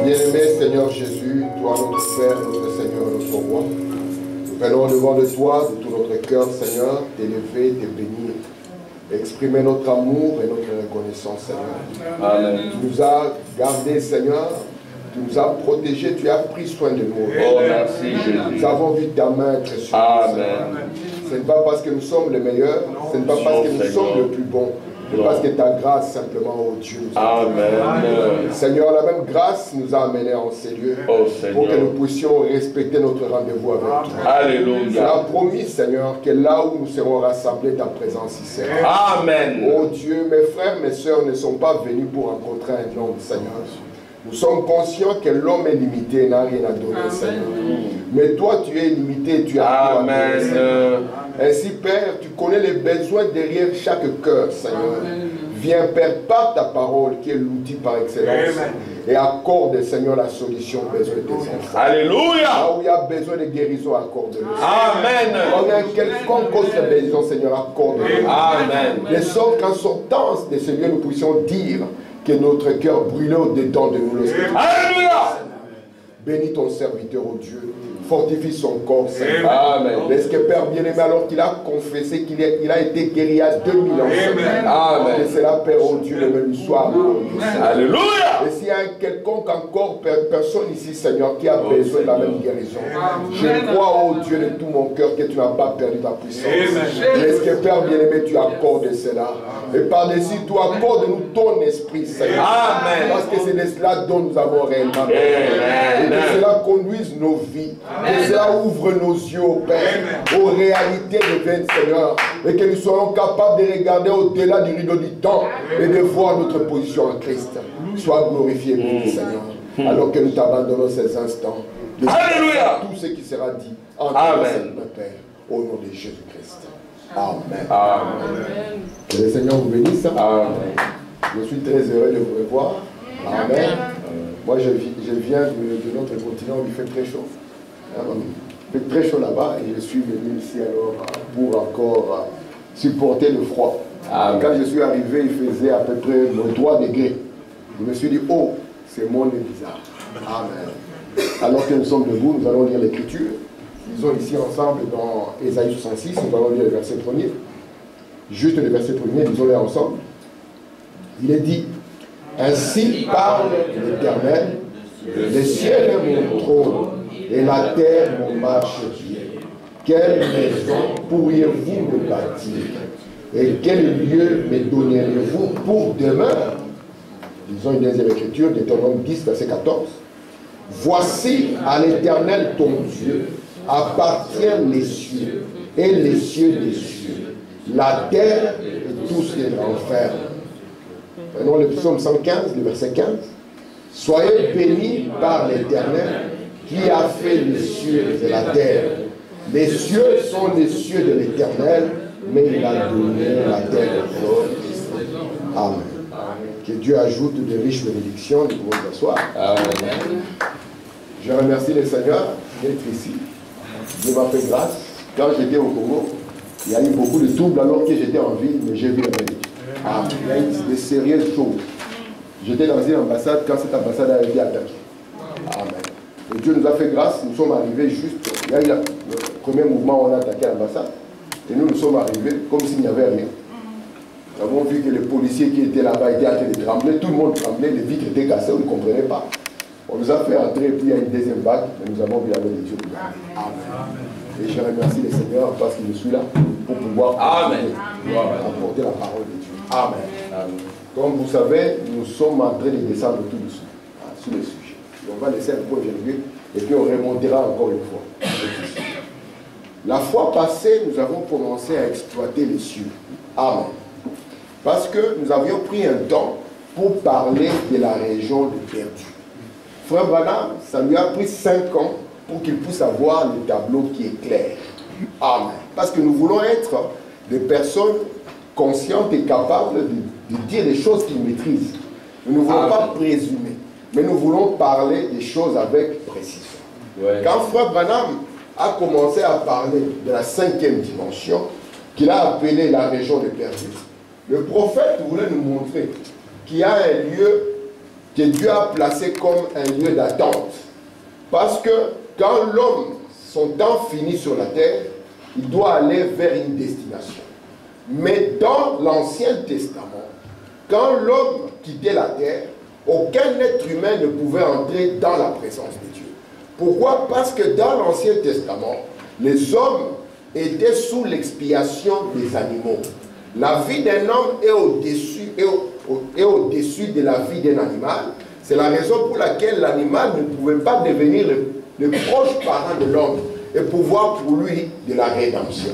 Bien-aimé Seigneur Jésus, toi notre Père, notre Seigneur et notre Roi, nous venons devant de toi, de tout notre cœur, Seigneur, t'élever, te bénir, exprimer notre amour et notre reconnaissance, Seigneur. Amen. Tu nous as gardés, Seigneur, tu nous as protégés, tu as pris soin de nous. Oh, merci Jésus. Nous avons vu ta main être sur nous. Amen. Ce n'est pas parce que nous sommes les meilleurs, ce n'est pas parce que nous sommes les plus bons, mais parce que ta grâce simplement, oh Dieu, nous a Amen. Seigneur, la même grâce nous a amenés en ces lieux pour que nous puissions respecter notre rendez-vous avec toi. Alléluia. Tu as promis, Seigneur, que là où nous serons rassemblés, ta présence y sera. Amen. Oh Dieu, mes frères, mes sœurs ne sont pas venus pour rencontrer un homme, Seigneur. Nous sommes conscients que l'homme est limité, n'a rien à donner, Seigneur. Mais toi, tu es limité, tu as tout à donner, Seigneur. Ainsi, Père, tu connais les besoins derrière chaque cœur, Seigneur. Viens, Père, par ta parole, qui est l'outil par excellence, et accorde, Seigneur, la solution aux besoins de tes enfants. Alléluia. Là où il y a besoin de guérison, accorde-le. Amen. Là où il y a quelconque cause de bénédiction, Seigneur, accorde-le. Amen. De sorte qu'en sortant de ce lieu, nous puissions dire que notre cœur brûlait au-dedans de nous. Alléluia. Bénis ton serviteur, oh Dieu. Fortifie son corps, Seigneur. Amen. Est-ce que Père bien-aimé, alors qu'il a confessé qu'il a été guéri il y a 2000 ans, Amen. que c'est la Père, oh Dieu, le lui soit accordé. Alléluia. Et s'il y a quelconque encore personne ici, Seigneur, qui a besoin de la même guérison, je crois, oh Dieu, de tout mon cœur, que tu n'as pas perdu ta puissance. Est-ce que Père bien-aimé, tu accordes cela? Et par-dessus, tu accorde-nous ton esprit, Seigneur. Amen. Parce que c'est de cela dont nous avons réellement besoin. Et que cela conduise nos vies. Que cela ouvre nos yeux, au Père, aux réalités divines, Seigneur. Et que nous soyons capables de regarder au-delà du rideau du temps et de voir notre position en Christ. Sois glorifié, béni, Seigneur. Alors que nous t'abandonnons ces instants. Alléluia. Tout ce qui sera dit en Amen. notre Père, au nom de Jésus-Christ. Amen. Amen. Que le Seigneur vous bénisse. Amen. Je suis très heureux de vous revoir. Amen. Moi, je viens de notre continent où il fait très chaud. Il fait très chaud là-bas et je suis venu ici alors pour encore supporter le froid. Quand je suis arrivé, il faisait à peu près 3 degrés. Je me suis dit, oh, ce monde est bizarre. Amen. Alors que nous sommes debout, nous allons lire l'Écriture. Nous sommes ici ensemble dans Ésaïe 66, nous allons lire le verset 1er. Juste le verset 1er, disons-le ensemble. Il est dit, ainsi parle l'Éternel, le ciel est mon trône et la terre mon marchepied. Quelle maison pourriez-vous me bâtir? Et quel lieu me donneriez-vous pour demeure? Disons une deuxième écriture, Deutéronome 10, verset 14. Voici à l'Éternel ton Dieu appartiennent les cieux et les cieux des cieux, la terre et tout ce qui renferme. Prenons le psaume 115, le verset 15. Soyez bénis par l'Éternel qui a fait les cieux et la terre. Les cieux sont les cieux de l'Éternel, mais il a donné la terre aux hommes. Amen. Que Dieu ajoute de riches bénédictions. Nous pouvons nous asseoir. Amen. Je remercie le Seigneur d'être ici. Dieu m'a fait grâce. Quand j'étais au Congo, il y a eu beaucoup de troubles alors que j'étais en ville, mais j'ai vu la bénédiction. Amen. Il y a eu de sérieuses choses. J'étais dans une ambassade quand cette ambassade a été attaquée. Amen. Et Dieu nous a fait grâce, nous sommes arrivés juste, il y a eu le premier mouvement où on a attaqué l'ambassade, et nous sommes arrivés comme s'il n'y avait rien. Nous avons vu que les policiers qui étaient là-bas étaient en train de trembler, tout le monde tremblait, les vitres étaient cassées, on ne comprenait pas. On nous a fait entrer, et puis il y a une deuxième vague, mais nous avons vu la main de Dieu. Amen. Et je remercie le Seigneur parce qu'il je suis là pour pouvoir apporter la parole de Dieu. Amen. Amen. Comme vous savez, nous sommes en train de descendre tout dessous, sur le sujet. On va laisser un peu évoluer et puis on remontera encore une fois. La fois passée, nous avons commencé à exploiter les cieux. Amen. Parce que nous avions pris un temps pour parler de la région de Perdu. Frère Branham, ça lui a pris 5 ans pour qu'il puisse avoir le tableau qui est clair. Amen. Parce que nous voulons être des personnes conscientes et capables de dire les choses qu'ils maîtrisent. Nous ne voulons pas présumer, mais nous voulons parler des choses avec précision. Ouais. Quand Frère Branham a commencé à parler de la 5e dimension, qu'il a appelée la région de Perdu, le prophète voulait nous montrer qu'il y a un lieu que Dieu a placé comme un lieu d'attente. Parce que quand l'homme, son temps finit sur la terre, il doit aller vers une destination. Mais dans l'Ancien Testament, quand l'homme quittait la terre, aucun être humain ne pouvait entrer dans la présence de Dieu. Pourquoi? Parce que dans l'Ancien Testament, les hommes étaient sous l'expiation des animaux. La vie d'un homme est au-dessus de la vie d'un animal. C'est la raison pour laquelle l'animal ne pouvait pas devenir le proche parent de l'homme et pouvoir pour lui de la rédemption.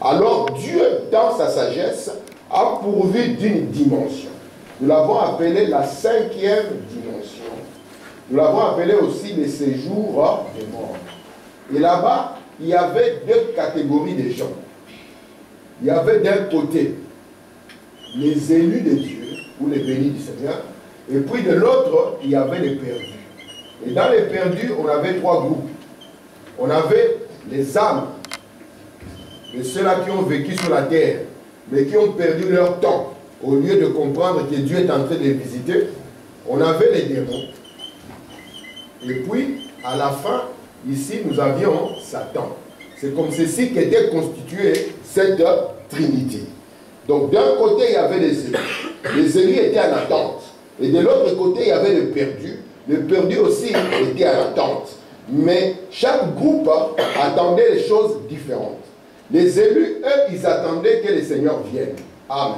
Alors Dieu, dans sa sagesse, a pourvu d'une dimension. Nous l'avons appelée la 5e dimension. Nous l'avons appelée aussi le séjour des morts. Et là-bas, il y avait deux catégories de gens. Il y avait d'un côté les élus de Dieu, ou les bénis du Seigneur, et puis de l'autre, il y avait les perdus. Et dans les perdus, on avait trois groupes. On avait les âmes, de ceux-là qui ont vécu sur la terre, mais qui ont perdu leur temps, au lieu de comprendre que Dieu est en train de les visiter. On avait les démons. Et puis, à la fin, ici, nous avions Satan. C'est comme ceci qu'était constituée cette Trinité. Donc, d'un côté, il y avait les élus. Les élus étaient en attente. Et de l'autre côté, il y avait les perdus. Les perdus aussi étaient en attente. Mais chaque groupe attendait les choses différentes. Les élus, eux, ils attendaient que le Seigneur vienne. Amen.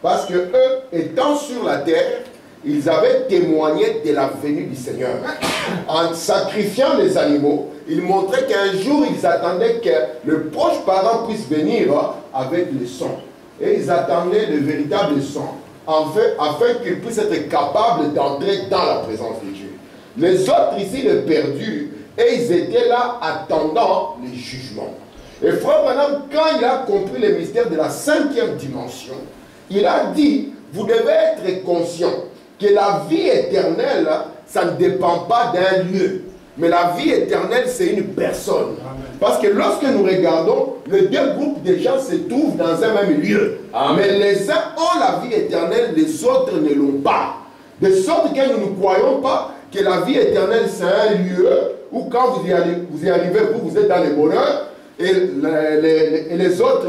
Parce que eux, étant sur la terre, ils avaient témoigné de la venue du Seigneur. En sacrifiant les animaux, ils montraient qu'un jour, ils attendaient que le proche parent puisse venir avec le sang. Et ils attendaient le véritable sang, afin qu'ils puissent être capables d'entrer dans la présence de Dieu. Les autres ici, les perdus, et ils étaient là attendant les jugements. Et Frère Branham, quand il a compris le mystère de la 5e dimension, il a dit, vous devez être conscient que la vie éternelle, ça ne dépend pas d'un lieu. Mais la vie éternelle, c'est une personne. Amen. Parce que lorsque nous regardons, les deux groupes de gens se trouvent dans un même lieu. Amen. Mais les uns ont la vie éternelle, les autres ne l'ont pas. De sorte que nous ne croyons pas que la vie éternelle, c'est un lieu où quand vous y arrivez, vous êtes dans le bonheur, et les autres,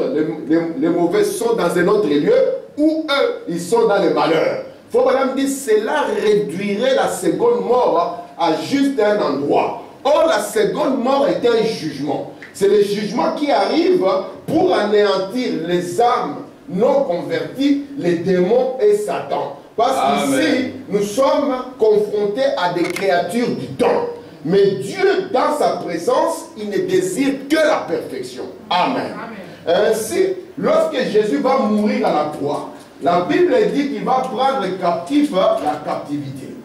les mauvais, sont dans un autre lieu, où eux, ils sont dans le malheur. Il faut madame dire, cela réduirait la seconde mort à juste un endroit. Or, la seconde mort est un jugement. C'est le jugement qui arrive pour anéantir les âmes non converties, les démons et Satan. Parce qu'ici, nous sommes confrontés à des créatures du temps. Mais Dieu, dans sa présence, il ne désire que la perfection. Amen. Amen. Ainsi, lorsque Jésus va mourir à la croix, la Bible dit qu'il va prendre captif la captivité.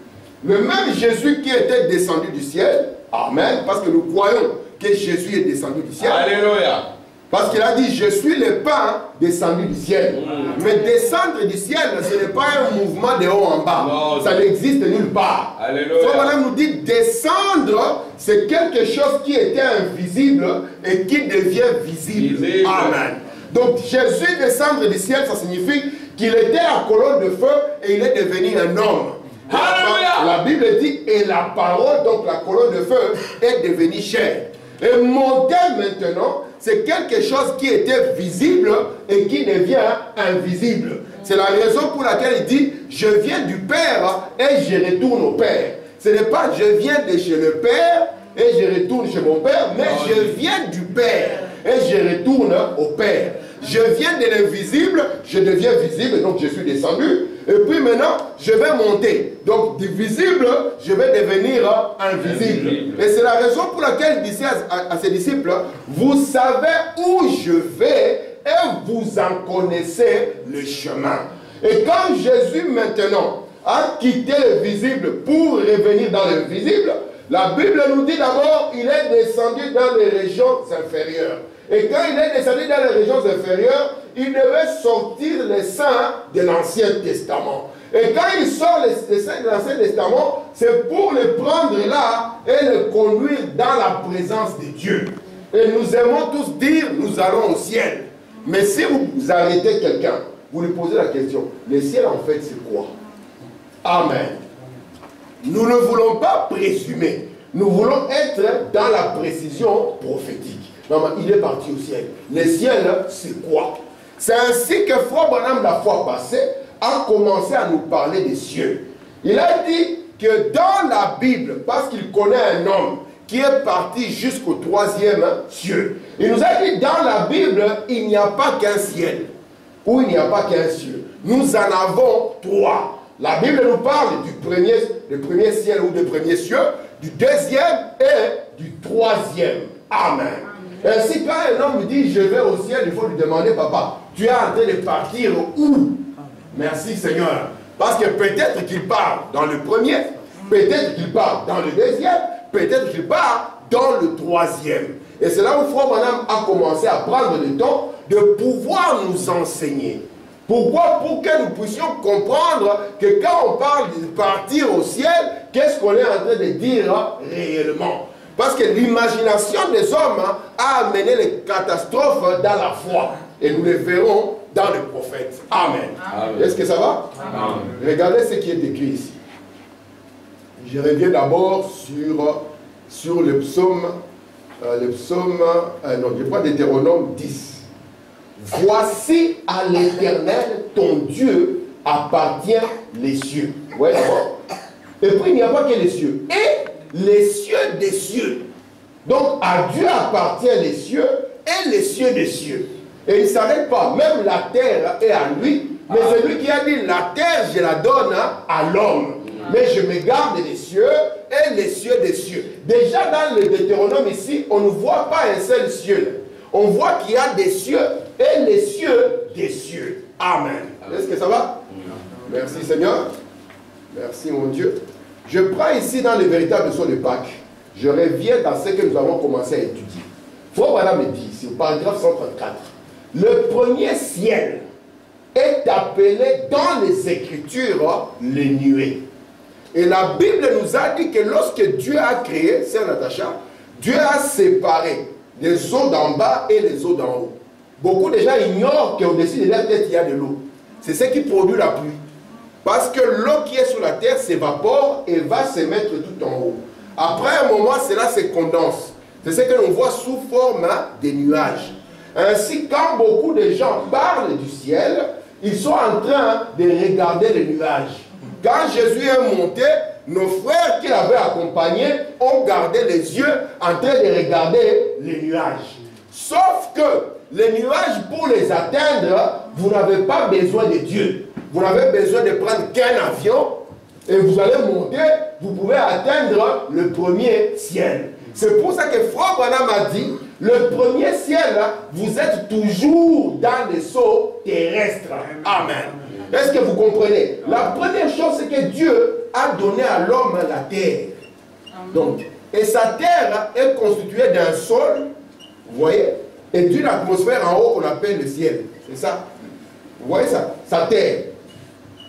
Le même Jésus qui était descendu du ciel, amen, parce que nous croyons que Jésus est descendu du ciel. Alléluia. Parce qu'il a dit, je suis le pain descendu du ciel. Mais descendre du ciel, ce n'est pas un mouvement de haut en bas. Non, ça n'existe nulle part. Alléluia. Donc, madame nous dit, descendre, c'est quelque chose qui était invisible et qui devient visible. Amen. Donc, Jésus descendre du ciel, ça signifie qu'il était à colonne de feu et il est devenu un homme. Alléluia. La Bible dit, et la parole, donc la colonne de feu, est devenue chair. Et monter maintenant, c'est quelque chose qui était visible et qui devient invisible. C'est la raison pour laquelle il dit, je viens du Père et je retourne au Père. Ce n'est pas je viens de chez le Père et je retourne chez mon Père, mais je viens du Père et je retourne au Père. Je viens de l'invisible, je deviens visible, donc je suis descendu. Et puis maintenant, je vais monter. Donc, du visible, je vais devenir invisible. Et c'est la raison pour laquelle il disait à ses disciples, vous savez où je vais et vous en connaissez le chemin. Et quand Jésus maintenant a quitté le visible pour revenir dans le visible, la Bible nous dit d'abord, il est descendu dans les régions inférieures. Et quand il est descendu dans les régions inférieures, il devait sortir les saints de l'Ancien Testament. Et quand il sort les saints de l'Ancien Testament, c'est pour les prendre là et les conduire dans la présence de Dieu. Et nous aimons tous dire, nous allons au ciel. Mais si vous arrêtez quelqu'un, vous lui posez la question, le ciel en fait c'est quoi? Amen. Nous ne voulons pas présumer. Nous voulons être dans la précision prophétique. Non, mais il est parti au ciel. Le ciel, c'est quoi? C'est ainsi que Frère Branham, la fois passée, a commencé à nous parler des cieux. Il a dit que dans la Bible, parce qu'il connaît un homme qui est parti jusqu'au 3e ciel, il nous a dit dans la Bible, il n'y a pas qu'un ciel, ou il n'y a pas qu'un ciel. Nous en avons 3. La Bible nous parle du premier ciel ou du premier ciel, du 2e et du 3e. Amen. Ainsi, quand un homme me dit je vais au ciel, il faut lui demander, papa, tu es en train de partir où? Merci Seigneur. Parce que peut-être qu'il part dans le premier, peut-être qu'il part dans le 2e, peut-être qu'il part dans le 3e. Et c'est là où Frère Branham a commencé à prendre le temps de pouvoir nous enseigner. Pourquoi? Pour que nous puissions comprendre que quand on parle de partir au ciel, qu'est-ce qu'on est en train de dire réellement? Parce que l'imagination des hommes a amené les catastrophes dans la foi. Et nous les verrons dans le prophète. Amen. Est-ce que ça va? Amen. Regardez ce qui est écrit ici. Je reviens d'abord sur le psaume, non, je prends Deutéronome 10. Voici à l'Éternel, ton Dieu, appartient les cieux. Ouais, d'accord. Et puis il n'y a pas que les cieux. Et les cieux des cieux. Donc à Dieu appartient les cieux et les cieux des cieux. Et il ne s'arrête pas. Même la terre est à lui. Mais c'est lui qui a dit, la terre, je la donne à l'homme. Mais je me garde les cieux et les cieux des cieux. Déjà dans le Deutéronome ici, on ne voit pas un seul ciel. On voit qu'il y a des cieux et les cieux des cieux. Amen. Est-ce que ça va? Merci Seigneur. Merci mon Dieu. Je prends ici dans le véritable son de Pâques. Je reviens dans ce que nous avons commencé à étudier. Frère Branham me dit, c'est au paragraphe 134. Le premier ciel est appelé dans les Écritures les nuées. Et la Bible nous a dit que lorsque Dieu a créé, c'est Natacha, Dieu a séparé les eaux d'en bas et les eaux d'en haut. Beaucoup de gens ignorent qu'au-dessus de leur tête, il y a de l'eau. C'est ce qui produit la pluie. Parce que l'eau qui est sur la terre s'évapore et va se mettre tout en haut. Après un moment, cela se condense. C'est ce que l'on voit sous forme des nuages. Ainsi, quand beaucoup de gens parlent du ciel, ils sont en train de regarder les nuages. Quand Jésus est monté, nos frères qui l'avaient accompagné ont gardé les yeux en train de regarder les nuages. Sauf que les nuages, pour les atteindre, vous n'avez pas besoin de Dieu. Vous n'avez besoin de prendre qu'un avion et vous allez monter, vous pouvez atteindre le premier ciel. C'est pour ça que Frère Branham a dit, le premier ciel, vous êtes toujours dans les seaux terrestres. Amen. Est-ce que vous comprenez? La première chose, c'est que Dieu a donné à l'homme la terre. Donc, et sa terre est constituée d'un sol, vous voyez, et d'une atmosphère en haut qu'on appelle le ciel. C'est ça? Vous voyez ça? Sa terre.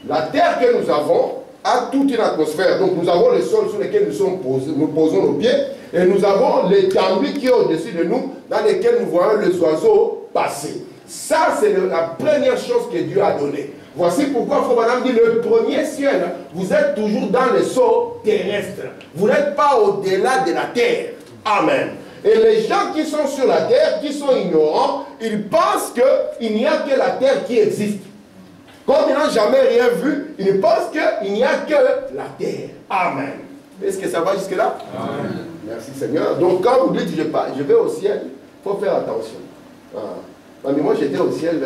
La terre que nous avons a toute une atmosphère. Donc nous avons le sol sur lequel nous posons nos pieds. Et nous avons l'étendue qui est au-dessus de nous, dans lequel nous voyons les oiseaux passer. Ça, c'est la première chose que Dieu a donnée. Voici pourquoi Frère Branham dit, le premier ciel, vous êtes toujours dans les seaux terrestres. Vous n'êtes pas au-delà de la terre. Amen. Et les gens qui sont sur la terre, qui sont ignorants, ils pensent qu'il n'y a que la terre qui existe. Comme ils n'ont jamais rien vu, ils pensent qu'il n'y a que la terre. Amen. Est-ce que ça va jusque-là? Amen. Merci Seigneur. Donc quand vous dites je vais au ciel, il faut faire attention. Mais moi j'étais au ciel,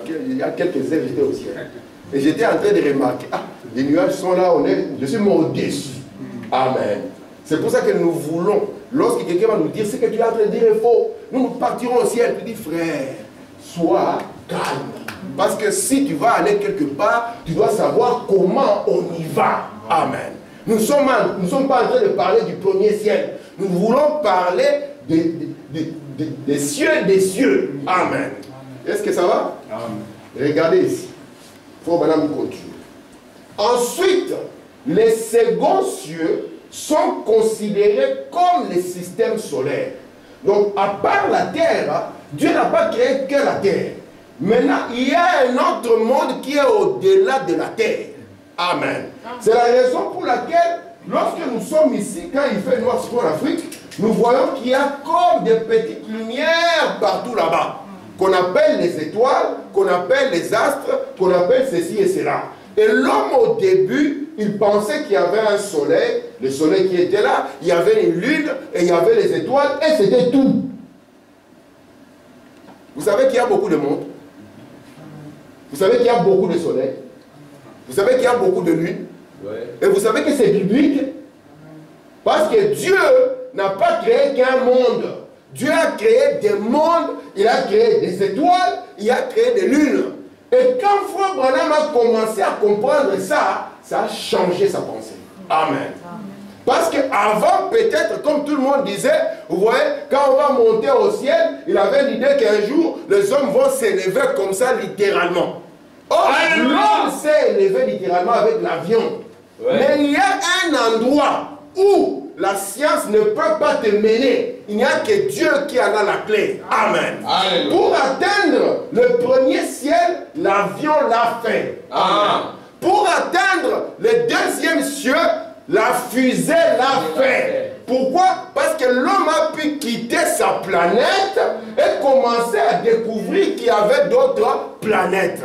il y a quelques heures j'étais au ciel. Et j'étais en train de remarquer, les nuages sont là, je suis au-dessus. Amen. C'est pour ça que nous voulons, lorsque quelqu'un va nous dire ce que tu es en train de dire est faux, nous partirons au ciel. Tu dis frère, sois calme. Parce que si tu vas aller quelque part, tu dois savoir comment on y va. Amen. Nous ne sommes pas en train de parler du premier ciel. Nous voulons parler des cieux des cieux. Amen. Est-ce que ça va? Amen. Regardez ici. Il faut maintenant continuer. Ensuite, les seconds cieux sont considérés comme les systèmes solaires. Donc, à part la terre, Dieu n'a pas créé que la terre. Maintenant, il y a un autre monde qui est au-delà de la terre. Amen. C'est la raison pour laquelle, lorsque nous sommes ici, quand il fait noir sur l'Afrique, nous voyons qu'il y a comme des petites lumières partout là-bas, qu'on appelle les étoiles, qu'on appelle les astres, qu'on appelle ceci et cela. Et l'homme au début, il pensait qu'il y avait un soleil, le soleil qui était là, il y avait une lune, et il y avait les étoiles, et c'était tout. Vous savez qu'il y a beaucoup de monde. Vous savez qu'il y a beaucoup de soleil. Vous savez qu'il y a beaucoup de lunes. Et vous savez que c'est biblique. Parce que Dieu n'a pas créé qu'un monde. Dieu a créé des mondes, il a créé des étoiles, il a créé des lunes. Et quand Frère Branham a commencé à comprendre ça, ça a changé sa pensée. Amen. Parce qu'avant, peut-être, comme tout le monde disait, vous voyez, quand on va monter au ciel, il avait l'idée qu'un jour, les hommes vont s'élever comme ça, littéralement. Or, l'homme s'est élevé littéralement avec l'avion. Mais il y a un endroit où la science ne peut pas te mener. Il n'y a que Dieu qui en a la clé. Amen. Alléluia. Pour atteindre le premier ciel, l'avion l'a fait. Amen. Pour atteindre le deuxième ciel, la fusée l'a fait. Pourquoi? Parce que l'homme a pu quitter sa planète et commencer à découvrir qu'il y avait d'autres planètes.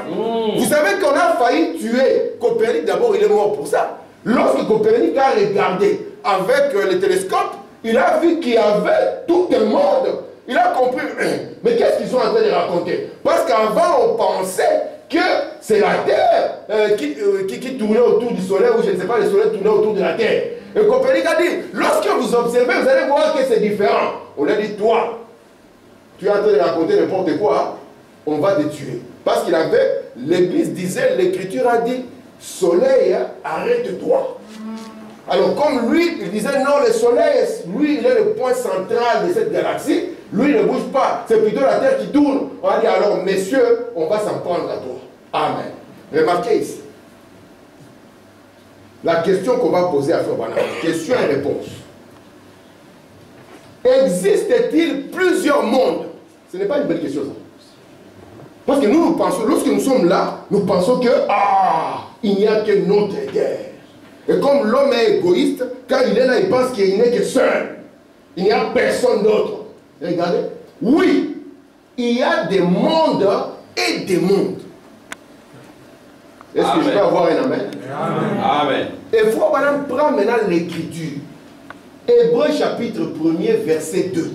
Vous savez qu'on a failli tuer Copernic. D'abord, il est mort pour ça. Lorsque Copernic a regardé avec le télescope, il a vu qu'il y avait tout le monde. Il a compris. Mais qu'est-ce qu'ils sont en train de raconter? Parce qu'avant, on pensait que c'est la Terre qui tournait autour du Soleil, ou je ne sais pas, le Soleil tournait autour de la Terre. Et Copernic a dit, lorsque vous observez, vous allez voir que c'est différent. On a dit, toi, tu es en train de raconter n'importe quoi, on va te tuer. Parce qu'il avait, l'Église disait, l'Écriture a dit, Soleil, arrête-toi. Alors comme lui, il disait, non, le Soleil, lui, il est le point central de cette galaxie, lui, il ne bouge pas, c'est plutôt la Terre qui tourne. On va dire, alors, messieurs, on va s'en prendre à toi. Amen. Remarquez ici. La question qu'on va poser à Frère Branham, question et réponse. Existe-t-il plusieurs mondes? Ce n'est pas une belle question, ça. Parce que nous pensons, lorsque nous sommes là, nous pensons que, il n'y a que notre terre. Et comme l'homme est égoïste, quand il est là, il pense qu'il n'est que seul. Il n'y a personne d'autre. Regardez. Oui, il y a des mondes et des mondes. Est-ce que je peux avoir un amen? Amen. Et Frère Branham prend maintenant l'écriture. Hébreux chapitre 1er, verset 2.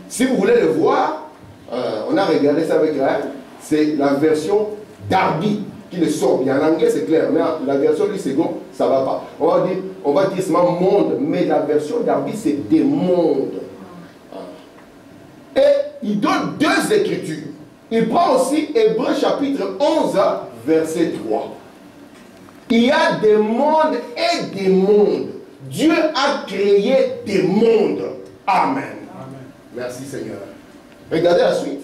Si vous voulez le voir, on a regardé ça avec Raël, c'est la version Darby qui le sort bien. En anglais, c'est clair, mais la version du second, ça ne va pas. On va dire seulement monde, mais la version Darby, c'est des mondes. Et il donne deux écritures. Il prend aussi Hébreux chapitre 11, verset 3. Il y a des mondes et des mondes. Dieu a créé des mondes. Amen. Amen. Merci Seigneur. Regardez la suite.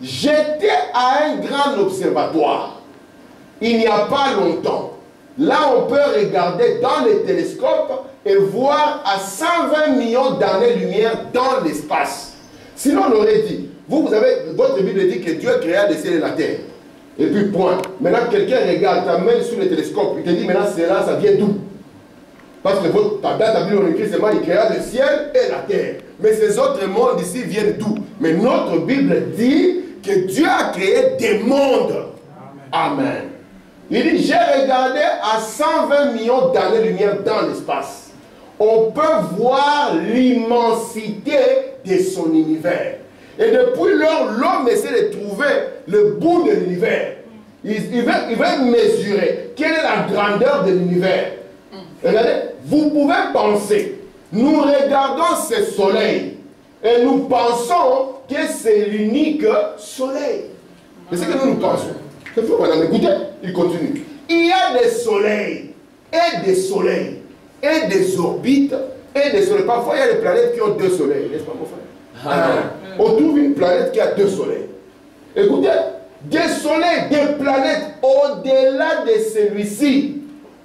J'étais à un grand observatoire. Il n'y a pas longtemps. Là, on peut regarder dans les télescopes et voir à 120 millions d'années-lumière dans l'espace. Sinon, on aurait dit, vous avez, votre Bible dit que Dieu créa le ciel et la terre. Et puis, point. Maintenant, quelqu'un regarde, t'amène sur le télescope, il te dit, maintenant, c'est là, ça vient d'où? Parce que dans ta Bible, on écrit seulement, il créa le ciel et la terre. Mais ces autres mondes ici viennent d'où? Mais notre Bible dit que Dieu a créé des mondes. Amen. Il dit, j'ai regardé à 120 millions d'années-lumière dans l'espace. On peut voir l'immensité de son univers. Et depuis lors, l'homme essaie de trouver le bout de l'univers. Il va mesurer quelle est la grandeur de l'univers. Regardez, vous pouvez penser, nous regardons ce soleil et nous pensons que c'est l'unique soleil. C'est ce que nous pensons. C'est faux, madame, écoutez, il continue. Il y a des soleils et des soleils et des orbites et des soleils. Parfois, il y a des planètes qui ont deux soleils, n'est-ce pas, mon frère? On trouve une planète qui a deux soleils. Écoutez, des soleils, des planètes au-delà de celui-ci,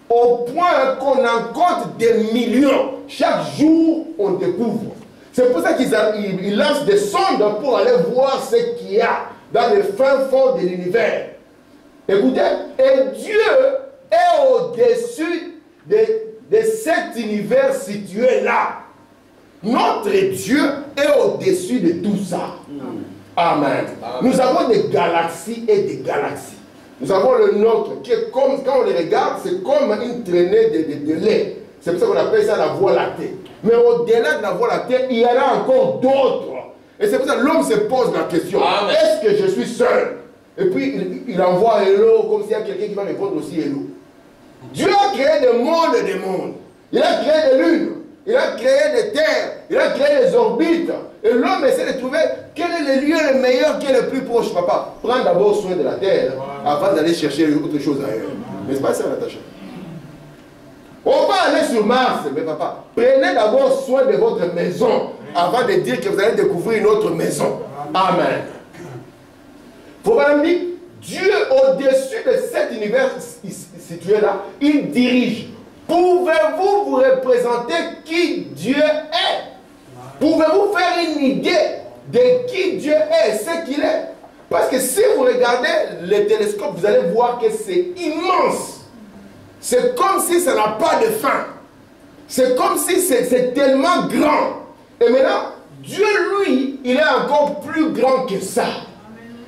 au point qu'on en compte des millions. Chaque jour, on découvre. C'est pour ça qu'ils lancent des sondes pour aller voir ce qu'il y a dans le fin fond de l'univers. Écoutez, et Dieu est cet univers situé là, notre Dieu est au-dessus de tout ça. Amen. Nous avons des galaxies et des galaxies. Nous avons le nôtre qui est comme, quand on les regarde, c'est comme une traînée de lait. C'est pour ça qu'on appelle ça la voie lactée. Mais au-delà de la voie lactée, il y en a encore d'autres. Et c'est pour ça que l'homme se pose la question, est-ce que je suis seul? Et puis il envoie hello, comme s'il y a quelqu'un qui va répondre aussi hello. Dieu a créé des mondes et des mondes. Il a créé des lunes. Il a créé des terres. Il a créé des orbites. Et l'homme essaie de trouver quel est le lieu le meilleur qui est le plus proche. Papa, prends d'abord soin de la terre avant d'aller chercher autre chose ailleurs. Mais ce n'est pas ça, Natacha. On va aller sur Mars, mais papa, prenez d'abord soin de votre maison avant de dire que vous allez découvrir une autre maison. Amen. Il faut vraiment dire, Dieu au-dessus de cet univers situé là, il dirige. Pouvez-vous vous représenter qui Dieu est? Pouvez-vous faire une idée de qui Dieu est, ce qu'il est? Parce que si vous regardez le télescope, vous allez voir que c'est immense. C'est comme si ça n'a pas de fin. C'est comme si c'est tellement grand. Et maintenant, Dieu, lui, il est encore plus grand que ça.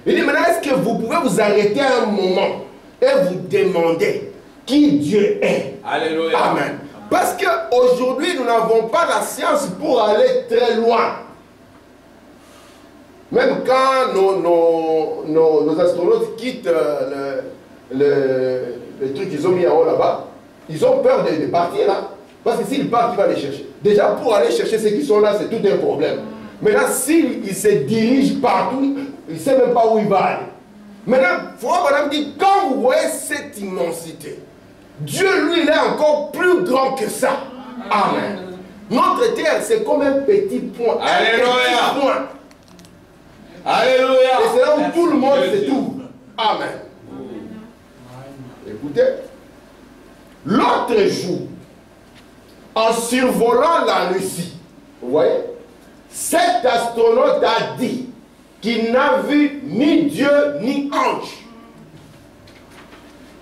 Il dit maintenant, est-ce que vous pouvez vous arrêter à un moment et vous demander qui Dieu est? Alléluia. Amen. Parce qu'aujourd'hui, nous n'avons pas la science pour aller très loin. Même quand nos astronautes quittent le truc qu'ils ont mis en haut là-bas, ils ont peur de partir là. Parce que s'ils partent, ils vont les chercher. Déjà, pour aller chercher ceux qui sont là, c'est tout un problème. Maintenant, s'il se dirige partout, il ne sait même pas où il va aller. Maintenant, il faut madame dire, quand vous voyez cette immensité, Dieu, lui, il est encore plus grand que ça. Amen. Notre terre, c'est comme un petit point. Alléluia. Un petit point. Alléluia. Et c'est là où tout le monde se trouve. Amen. Écoutez, l'autre jour, en survolant la Russie, vous voyez, cet astronaute a dit qu'il n'a vu ni Dieu ni ange.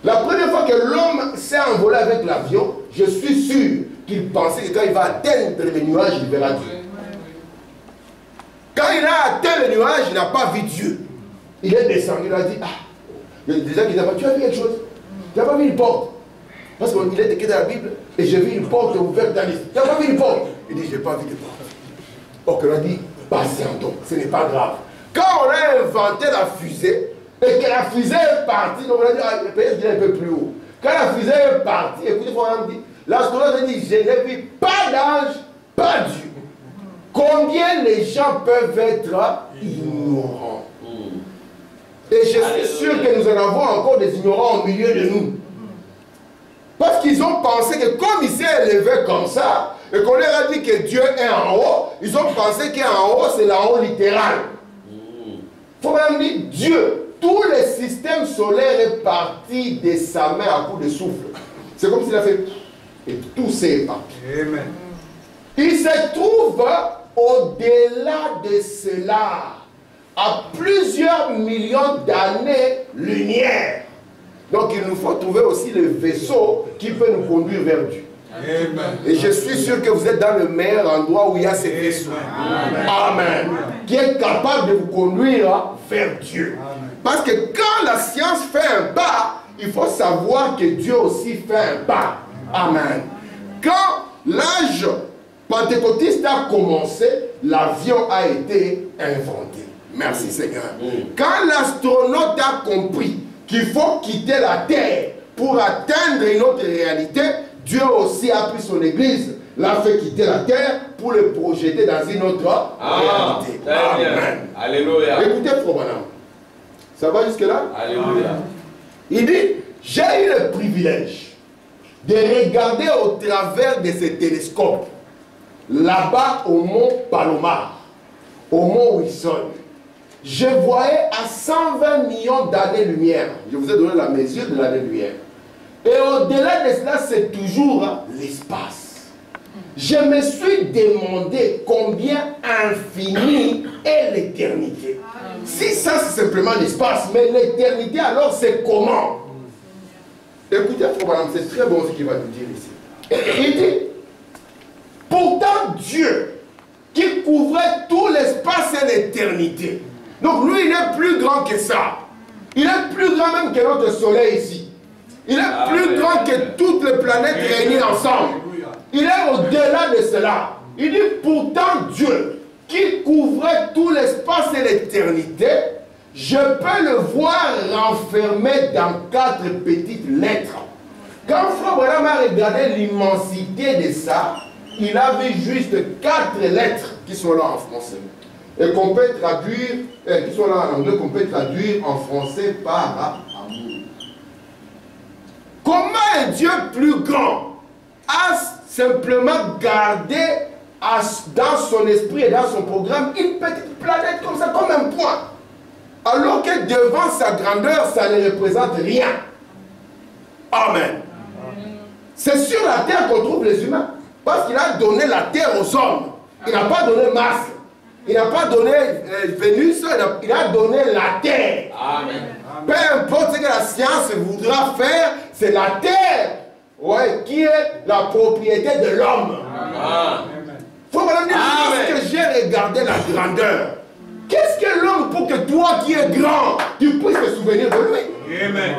La première fois que l'homme s'est envolé avec l'avion, je suis sûr qu'il pensait que quand il va atteindre les nuages, il verra Dieu. Quand il a atteint le nuage, il n'a pas vu Dieu. Il est descendu, il a dit, ah, il y a des gens qui disent, tu as vu quelque chose? Tu n'as pas vu une porte? Parce qu'il est écrit dans la Bible, et j'ai vu une porte ouverte dans l'Est. Tu n'as pas vu une porte? Il dit, je n'ai pas vu de porte. Donc on a dit, patientons, ce n'est pas grave. Quand on a inventé la fusée, et que la fusée est partie, donc on a dit, ah, peut-être qu'il est un peu plus haut. Quand la fusée est partie, écoutez, il faut dire, l'astronaute a dit, je n'ai vu pas d'ange, pas Dieu. Combien les gens peuvent être ignorants? Et je suis sûr que nous en avons encore des ignorants au milieu de nous. Parce qu'ils ont pensé que comme il s'est élevé comme ça, et qu'on leur a dit que Dieu est en haut, ils ont pensé qu'en haut, c'est là-haut littéral. Il faut même dire Dieu. Tout le système solaire est parti de sa main à coup de souffle. C'est comme s'il a fait... Et tout s'est éparpillé. Amen. Il se trouve au-delà de cela, à plusieurs millions d'années-lumière. Donc il nous faut trouver aussi le vaisseau qui peut nous conduire vers Dieu. Amen. Et je suis sûr que vous êtes dans le meilleur endroit où il y a ces vaisseaux. Amen. Amen. Qui est capable de vous conduire vers Dieu. Amen. Parce que quand la science fait un pas, il faut savoir que Dieu aussi fait un pas. Amen. Quand l'âge pentecôtiste a commencé, l'avion a été inventé. Merci Seigneur. Quand l'astronaute a compris qu'il faut quitter la terre pour atteindre une autre réalité, Dieu aussi a pris son église, l'a fait quitter la terre pour le projeter dans une autre réalité. Amen. Alléluia. Écoutez, frère Branham. Ça va jusque-là? Alléluia. Il dit, j'ai eu le privilège de regarder au travers de ces télescopes, là-bas au mont Palomar, au mont Wilson. Je voyais à 120 millions d'années-lumière. Je vous ai donné la mesure de l'année-lumière. Et au-delà de cela, c'est toujours l'espace. Je me suis demandé combien infini est l'éternité. Si ça c'est simplement l'espace, mais l'éternité alors c'est comment? Écoutez, c'est très bon ce qu'il va nous dire ici. Il dit, couvrait tout l'espace et l'éternité. Donc lui, il est plus grand que ça. Il est plus grand même que notre soleil ici. Il est plus grand que toutes les planètes réunies ensemble. Il est au-delà de cela. Il dit pourtant Dieu, qui couvrait tout l'espace et l'éternité, je peux le voir renfermé dans 4 petites lettres. Quand Frère Branham a regardé l'immensité de ça, il a vu juste 4 lettres qui sont là en français. Et qu'on peut traduire, qui sont là en anglais, qu'on peut traduire en français par amour. Comment un Dieu plus grand a simplement gardé dans son esprit et dans son programme une petite planète comme ça, comme un point, alors que devant sa grandeur, ça ne représente rien. Amen. C'est sur la terre qu'on trouve les humains. Parce qu'il a donné la terre aux hommes. Il n'a pas donné Mars. Il n'a pas donné Vénus. Il a donné la terre. Amen. Peu importe ce que la science voudra faire, c'est la terre, ouais, qui est la propriété de l'homme. Il faut me dire, lorsque j'ai regardé la grandeur, qu'est-ce que l'homme pour que toi qui es grand, tu puisses te souvenir de lui?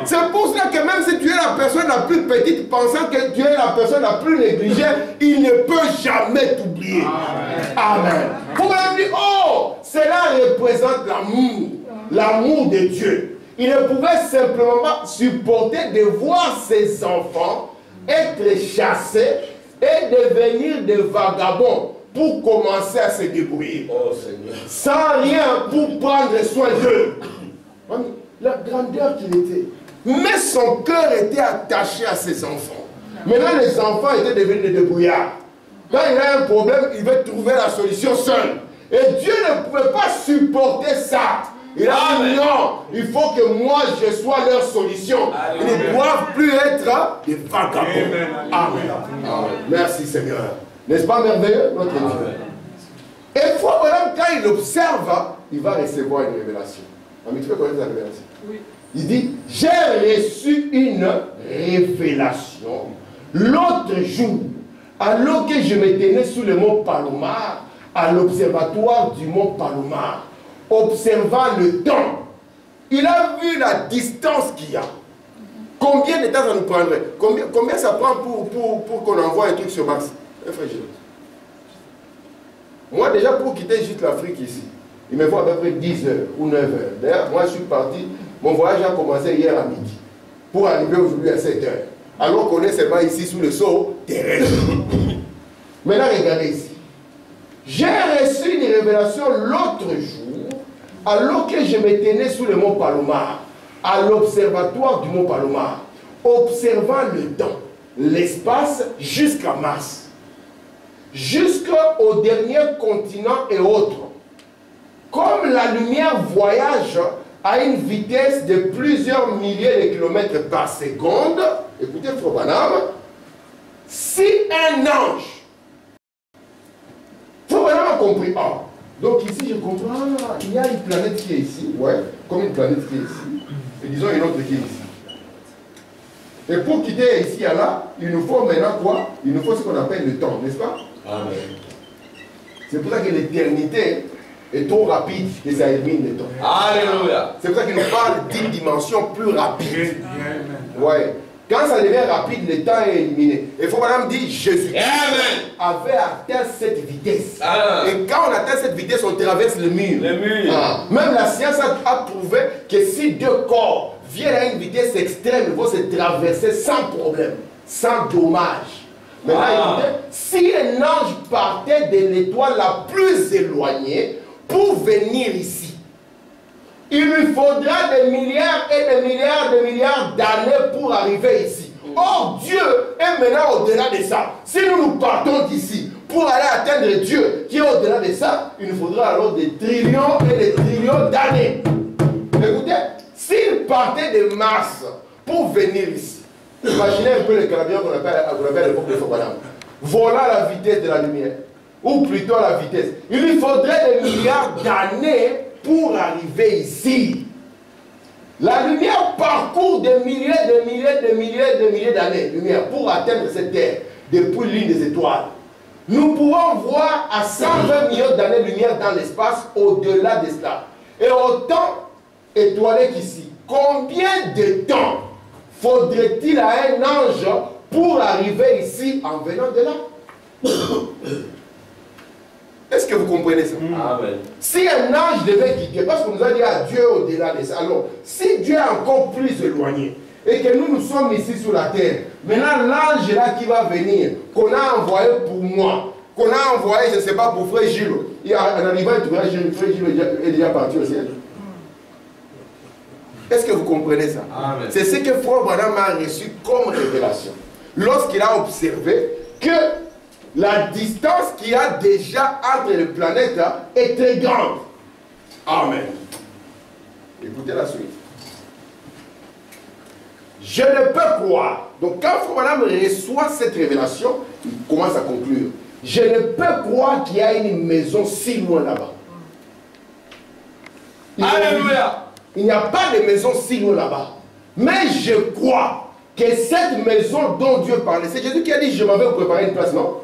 C'est pour cela que même si tu es la personne la plus petite, pensant que tu es la personne la plus négligée, il ne peut jamais t'oublier. Amen. Vous me dire, oh, cela représente l'amour, l'amour de Dieu. Il ne pouvait simplement pas supporter de voir ses enfants être chassés et devenir des vagabonds pour commencer à se débrouiller. Oh, Seigneur. Sans rien pour prendre soin d'eux. La grandeur qu'il était. Mais son cœur était attaché à ses enfants. Maintenant, les enfants étaient devenus des débrouillards. Quand il a un problème, il veut trouver la solution seul. Et Dieu ne pouvait pas supporter ça. Il a dit non, il faut que moi je sois leur solution. Ils ne doivent plus être des vagabonds. Amen. Amen. Merci Seigneur. N'est-ce pas merveilleux notre Dieu? Et fois quand il observe, il va recevoir une révélation. Tu peux connaître la révélation? Oui. Il dit, j'ai reçu une révélation l'autre jour, alors que je me tenais sous le mont Palomar, à l'observatoire du mont Palomar, observant le temps. Il a vu la distance qu'il y a. Combien de temps ça nous prendrait? Combien ça prend pour qu'on envoie un truc sur Mars? Moi déjà pour quitter juste l'Afrique ici, il me faut à peu près 10 heures ou 9 heures. D'ailleurs, moi je suis parti, mon voyage a commencé hier à midi, pour arriver aujourd'hui à 7 heures. Alors qu'on est seulement ici sous le sceau terrestre. Maintenant regardez ici. J'ai reçu une révélation l'autre jour, alors que je me tenais sous le mont Palomar, à l'observatoire du mont Palomar, observant le temps, l'espace jusqu'à Mars, jusqu'au dernier continent et autres. Comme la lumière voyage à une vitesse de plusieurs milliers de kilomètres par seconde, écoutez Frère Branham, si un ange, Frère Branham a compris, donc ici je comprends, il y a une planète qui est ici, ouais, comme une planète qui est ici, et disons une autre qui est ici. Et pour quitter ici à là, il nous faut maintenant quoi? Il nous faut ce qu'on appelle le temps, n'est-ce pas? Amen. C'est pour ça que l'éternité est trop rapide et ça élimine le temps. Alléluia. C'est pour ça qu'il nous parle d'une dimension plus rapide. Ouais. Quand ça devient rapide, le temps est éliminé. Et il faut madame dire Jésus avait atteint cette vitesse. Et quand on atteint cette vitesse, on traverse le mur. Même la science a prouvé que si deux corps viennent à une vitesse extrême, ils vont se traverser sans problème, sans dommage. Maintenant, écoutez, si un ange partait de l'étoile la plus éloignée pour venir ici, il lui faudra des milliards et des milliards d'années pour arriver ici. Or, Dieu est maintenant au-delà de ça. Si nous partons d'ici pour aller atteindre Dieu qui est au-delà de ça, il nous faudra alors des trillions et des trillions d'années. Écoutez, s'il partait de Mars pour venir ici, imaginez un peu le carabinier qu'on appelle à l'époque de Frère Branham, volant à la vitesse de la lumière, ou plutôt à la vitesse. Il lui faudrait des milliards d'années pour arriver ici. La lumière parcourt des milliers d'années lumière pour atteindre cette terre depuis l'île des étoiles. Nous pouvons voir à 120 millions d'années-lumière dans l'espace, au-delà de cela. Et autant étoilé qu'ici. Combien de temps faudrait-il à un ange pour arriver ici en venant de là? Est-ce que vous comprenez ça? Amen. Si un ange devait quitter, parce qu'on nous a dit à Dieu au-delà de ça, alors si Dieu est encore plus éloigné, et que nous sommes ici sur la terre, maintenant l'ange là qui va venir, qu'on a envoyé pour moi, qu'on a envoyé, je ne sais pas, pour Frère Gilles, en arrivant, Frère Gilles est déjà parti au ciel. Est-ce que vous comprenez ça? C'est ce que Frère Branham a reçu comme révélation. Lorsqu'il a observé que la distance qu'il y a déjà entre les planètes est très grande. Amen. Écoutez la suite. Je ne peux croire. Donc quand Frère Branham reçoit cette révélation, il commence à conclure. Je ne peux croire qu'il y a une maison si loin là-bas. Alléluia. Il n'y a pas de maison si loin là-bas. Mais je crois que cette maison dont Dieu parlait, c'est Jésus qui a dit, je m'en vais vous préparer une place, non?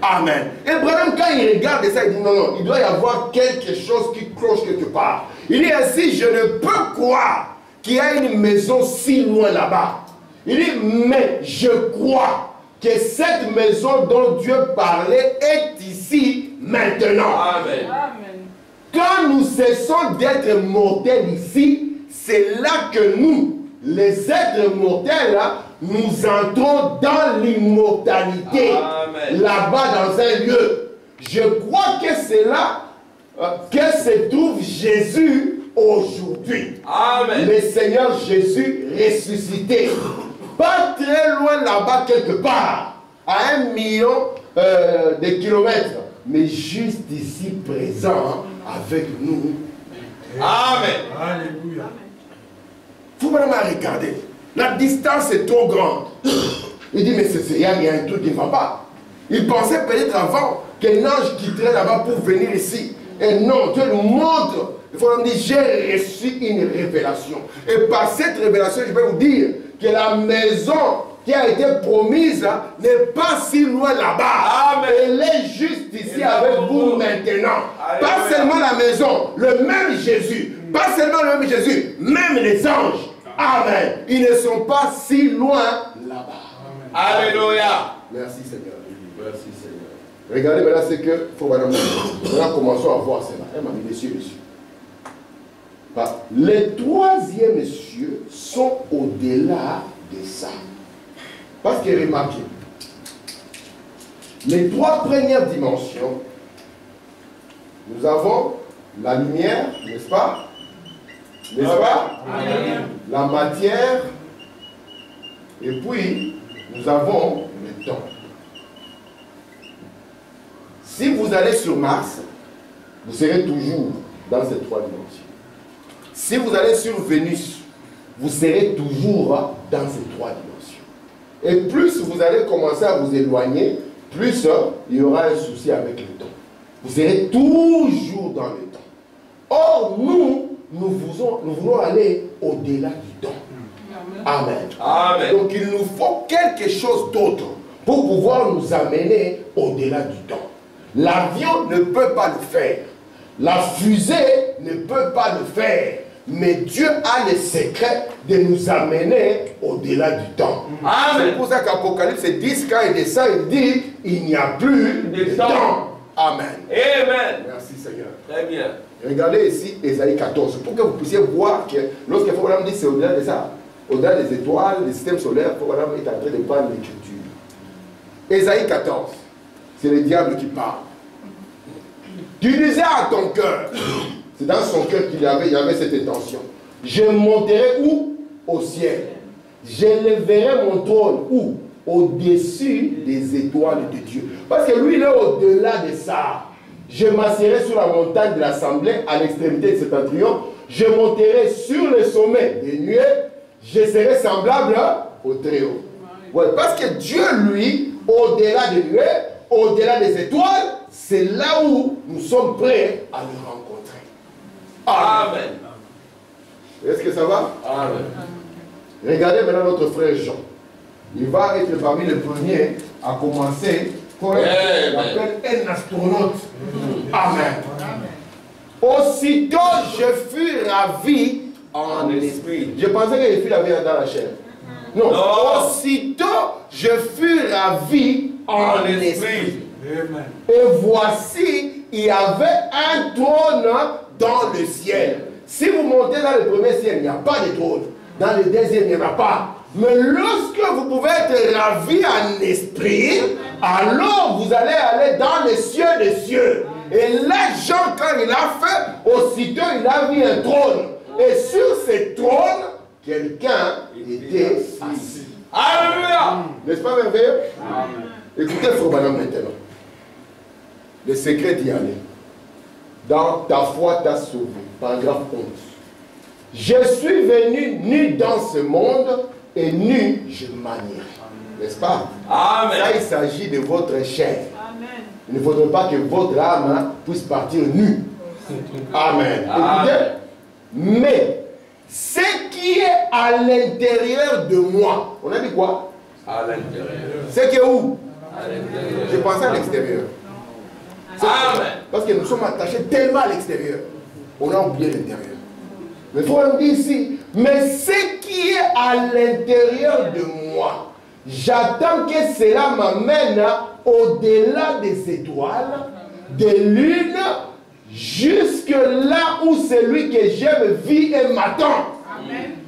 Amen. Et Branham, quand il regarde ça, il dit, non, non, il doit y avoir quelque chose qui cloche quelque part. Il dit ainsi, je ne peux croire qu'il y a une maison si loin là-bas. Il dit, mais je crois que cette maison dont Dieu parlait est ici maintenant. Amen. Quand nous cessons d'être mortels ici, c'est là que nous, les êtres mortels, nous entrons dans l'immortalité. Là-bas dans un lieu. Je crois que c'est là que se trouve Jésus aujourd'hui. Le Seigneur Jésus ressuscité. Pas très loin là-bas quelque part, à 1 million de kilomètres, mais juste ici présent avec nous. Amen. Alléluia. Faut vraiment regarder. La distance est trop grande. Il dit, mais il y a un truc qui ne va pas. Il pensait peut-être avant qu'un ange quitterait là-bas pour venir ici. Et non, Dieu nous montre. Il faut nous dire, j'ai reçu une révélation. Et par cette révélation, je vais vous dire que la maison qui a été promise n'est pas si loin là-bas. Elle est juste ici avec vous maintenant. Pas seulement la maison, le même Jésus. Pas seulement le même Jésus, même les anges. Amen. Ils ne sont pas si loin là-bas. Alléluia. Merci Seigneur. Merci Seigneur. Regardez maintenant ce que faut maintenant. Maintenant commençons à voir cela. Elle m'a dit les cieux. Les troisièmes cieux sont au-delà de ça. Parce que remarquez, les trois premières dimensions, nous avons la lumière, n'est-ce pas? N'est-ce pas? La matière, et puis nous avons le temps. Si vous allez sur Mars, vous serez toujours dans ces trois dimensions. Si vous allez sur Vénus, vous serez toujours dans ces trois dimensions. Et plus vous allez commencer à vous éloigner, plus il y aura un souci avec le temps. Vous serez toujours dans le temps. Or, nous voulons aller au-delà du temps. Amen. Amen. Donc, il nous faut quelque chose d'autre pour pouvoir nous amener au-delà du temps. L'avion ne peut pas le faire. La fusée ne peut pas le faire. Mais Dieu a le secret de nous amener au-delà du temps. C'est pour ça qu'Apocalypse 10, quand il descend, il dit, il n'y a plus de temps. Amen. Amen. Merci Seigneur. Très bien. Regardez ici Ésaïe 14, pour que vous puissiez voir que lorsque Frère dit c'est au-delà de ça, au-delà des étoiles, des systèmes solaires, Frère est en train de prendre l'écriture. Ésaïe 14, c'est le diable qui parle. Tu disais à ton cœur, c'est dans son cœur qu'il y avait cette intention. Je monterai où? Au ciel. J'élèverai mon trône où? Au-dessus des étoiles de Dieu. Parce que lui, il est au-delà de ça. Je m'assierai sur la montagne de l'assemblée à l'extrémité de septentrion. Je monterai sur le sommet des nuées. Je serai semblable au Très-Haut. Ouais, parce que Dieu, lui, au-delà des nuées, au-delà des étoiles, c'est là où nous sommes prêts à le rencontrer. Amen. Est-ce que ça va? Amen. Regardez maintenant notre frère Jean. Il va être parmi les premiers à commencer J'appelle un astronaute. Amen. Aussitôt, je fus ravi en esprit. Je pensais que je fus ravi dans la chair. Non. Aussitôt, je fus ravi en esprit. Et voici, il y avait un trône dans le ciel. Si vous montez dans le premier ciel, il n'y a pas de trône. Dans le deuxième, il n'y en a pas. Mais lorsque vous pouvez être ravi en esprit, alors vous allez aller dans les cieux des cieux. Et là, Jean, quand il a fait, aussitôt il a vu un trône. Et sur ce trône, quelqu'un était assis. Alléluia. N'est-ce pas merveilleux? Écoutez, Frère Branham maintenant. Le secret d'y aller. Dans ta foi t'a sauvé. Paragraphe 11. Je suis venu nu dans ce monde et nu je manierai. N'est-ce pas? Amen. Là, il s'agit de votre chair. Amen. Il ne faudrait pas que votre âme puisse partir nue. Amen. Écoutez, mais ce qui est à l'intérieur de moi, on a dit quoi? À l'intérieur. C'est qui est où? À l'intérieur. Je pensais à l'extérieur. Amen. Parce que nous sommes attachés tellement à l'extérieur. On a oublié l'intérieur. Mais il faut me dire ici, mais ce qui est à l'intérieur de moi, j'attends que cela m'amène au-delà des étoiles, des lunes, jusque là où celui que j'aime vit et m'attend.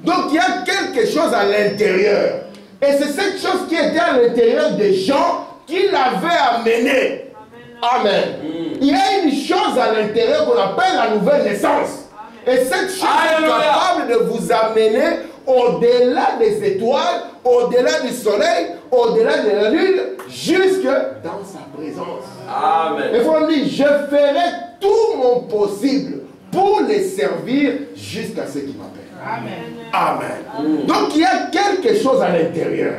Donc il y a quelque chose à l'intérieur. Et c'est cette chose qui était à l'intérieur des gens qui l'avait amené. Amen. Il y a une chose à l'intérieur qu'on appelle la nouvelle naissance. Et cette chose est capable de vous amener au-delà des étoiles, au-delà du soleil, au-delà de la lune, jusque dans sa présence. Amen. Et vous dire, je ferai tout mon possible pour les servir jusqu'à ce qu'ils m'appellent. Amen. Amen. Donc il y a quelque chose à l'intérieur.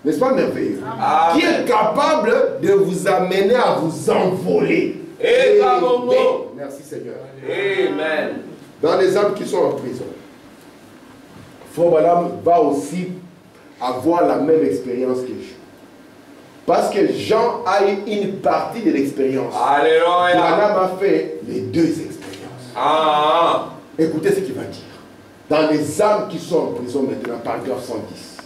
N'est-ce pas merveilleux? Amen. Qui est capable de vous amener à vous envoler. Et merci Seigneur. Amen. Dans les âmes qui sont en prison, Frère Branham va aussi avoir la même expérience que Jean. Parce que Jean a eu une partie de l'expérience. Alléluia. Branham a fait les deux expériences. Ah. Écoutez ce qu'il va dire. Dans les âmes qui sont en prison maintenant, paragraphe 110.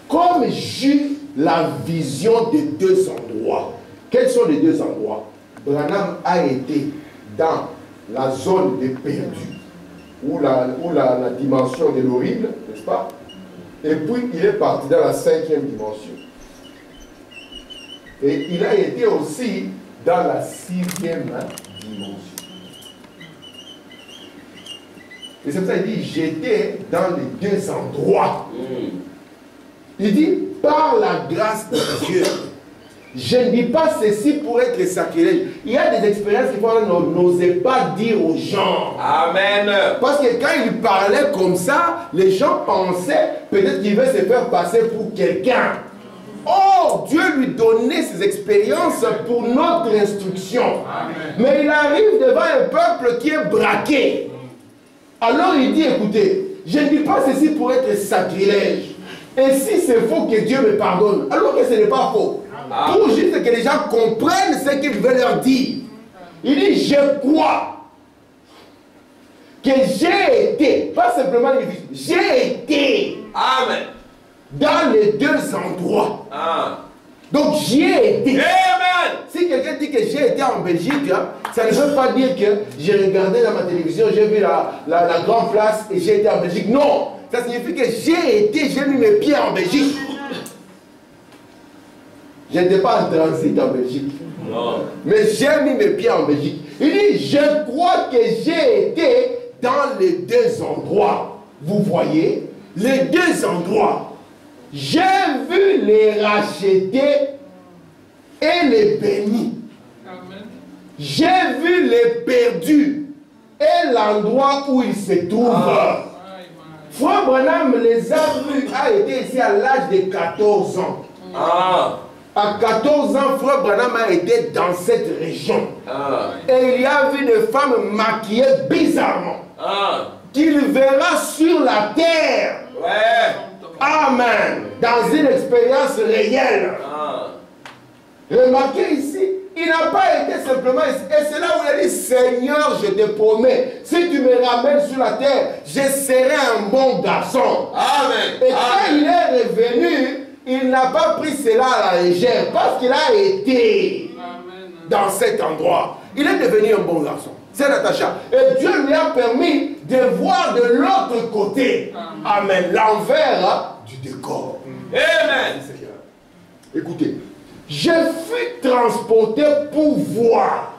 Comme j'eus la vision des deux endroits. Quels sont les deux endroits? Branham a été dans la zone des perdus, ou la dimension de l'horrible, n'est-ce pas? Et puis il est parti dans la 5e dimension. Et il a été aussi dans la 6e dimension. Et c'est pour ça qu'il dit, j'étais dans les deux endroits. Il dit, par la grâce de Dieu, je ne dis pas ceci pour être sacrilège. Il y a des expériences qu'il n'osait pas dire aux gens. Amen. Parce que quand il parlait comme ça, les gens pensaient peut-être qu'il veut se faire passer pour quelqu'un. Or, Dieu lui donnait ces expériences pour notre instruction. Amen. Mais il arrive devant un peuple qui est braqué. Alors il dit, écoutez, je ne dis pas ceci pour être sacrilège. Et si c'est faux, que Dieu me pardonne. Alors que ce n'est pas faux. Pour juste que les gens comprennent ce qu'il veut leur dire. Il dit, je crois que j'ai été, pas simplement j'ai été. Amen. Dans les deux endroits. Ah. Donc j'y ai été. Amen. Si quelqu'un dit que j'ai été en Belgique, ça ne veut pas dire que j'ai regardé dans ma télévision, j'ai vu la grande place et j'ai été en Belgique. Non, ça signifie que j'ai mis mes pieds en Belgique. Je n'étais pas en transit en Belgique. Non. Mais j'ai mis mes pieds en Belgique. Il dit, je crois que j'ai été dans les deux endroits. Vous voyez, les deux endroits. J'ai vu les racheter et les bénis. J'ai vu les perdus et l'endroit où ils se trouvent. Frère Branham les a vus, a été ici à l'âge de 14 ans. À 14 ans, Frère Branham a été dans cette région. Et il y a vu des femmes maquillées bizarrement. Qu'il verra sur la terre. Amen. Dans une expérience réelle. Remarquez ici, il n'a pas été simplement ici. Et c'est là où il a dit, Seigneur, je te promets, si tu me ramènes sur la terre, je serai un bon garçon. Amen. Et quand il est revenu, il n'a pas pris cela à la légère, parce qu'il a été dans cet endroit. Il est devenu un bon garçon. C'est Natacha. Et Dieu lui a permis de voir de l'autre côté. Amen. L'envers du décor. Amen. Écoutez, je fus transporté pour voir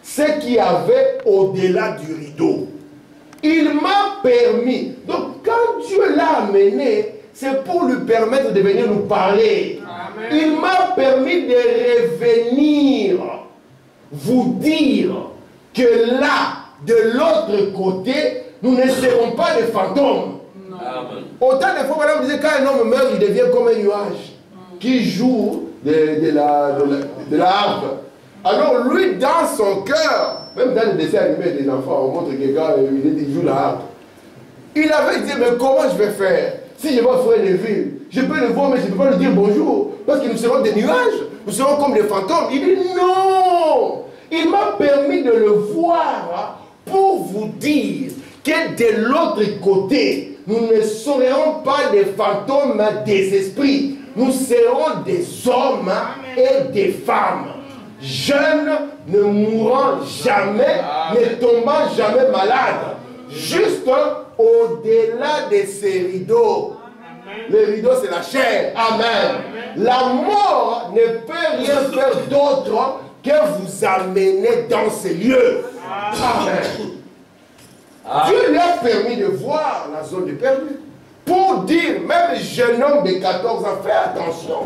ce qu'il y avait au-delà du rideau. Il m'a permis. Donc quand Dieu l'a amené, c'est pour lui permettre de venir nous parler. Amen. Il m'a permis de revenir vous dire que là, de l'autre côté, nous ne serons pas des fantômes. Amen. Autant de fois, madame disait, quand un homme meurt, il devient comme un nuage qui joue de la harpe. Alors lui, dans son cœur, même dans les dessins animés des enfants, on montre quelqu'un, il joue la harpe. Il avait dit, mais comment je vais faire? Si je vais au frère Neville, je peux le voir, mais je ne peux pas lui dire bonjour, parce que nous serons des nuages, nous serons comme des fantômes. Il dit non! Il m'a permis de le voir pour vous dire que de l'autre côté, nous ne serons pas des fantômes, des esprits. Nous serons des hommes et des femmes. Jeunes, ne mourant jamais, ne tombant jamais malades. Juste au-delà de ces rideaux. Le rideau, c'est la chair. Amen. La mort ne peut rien faire d'autre que vous amener dans ces lieux. Amen. Dieu lui a permis de voir la zone de perdu. Pour dire, même jeune homme de 14 ans, fais attention.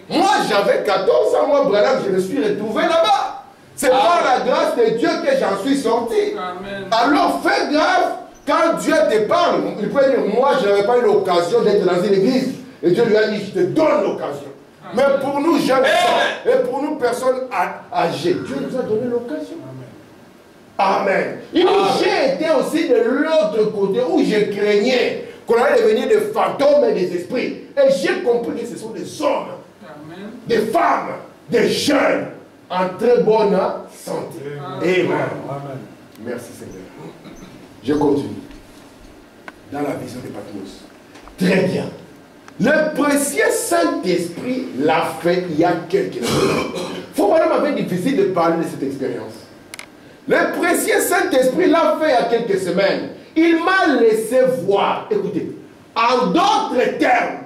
Moi, j'avais 14 ans, moi, Branham, je me suis retrouvé là-bas. C'est par la grâce de Dieu que j'en suis sorti. Amen. Alors, fais grave, quand Dieu te parle, il peut dire, moi, je n'avais pas eu l'occasion d'être dans une église. Et Dieu lui a dit, je te donne l'occasion. Mais pour nous, jeunes gens, et pour nous, personnes âgées, Dieu nous a donné l'occasion. Amen. Il dit, j'ai été aussi de l'autre côté où je craignais qu'on allait devenir des fantômes et des esprits. Et j'ai compris que ce sont des hommes, des femmes, des jeunes en très bonne santé. Amen. Amen. Merci Seigneur. Je continue. Dans la vision de Patmos. Très bien. Le précieux Saint-Esprit l'a fait il y a quelques années. Il faut vraiment m'avait difficile de parler de cette expérience. Le précieux Saint-Esprit l'a fait il y a quelques semaines. Il m'a laissé voir. Écoutez, en d'autres termes,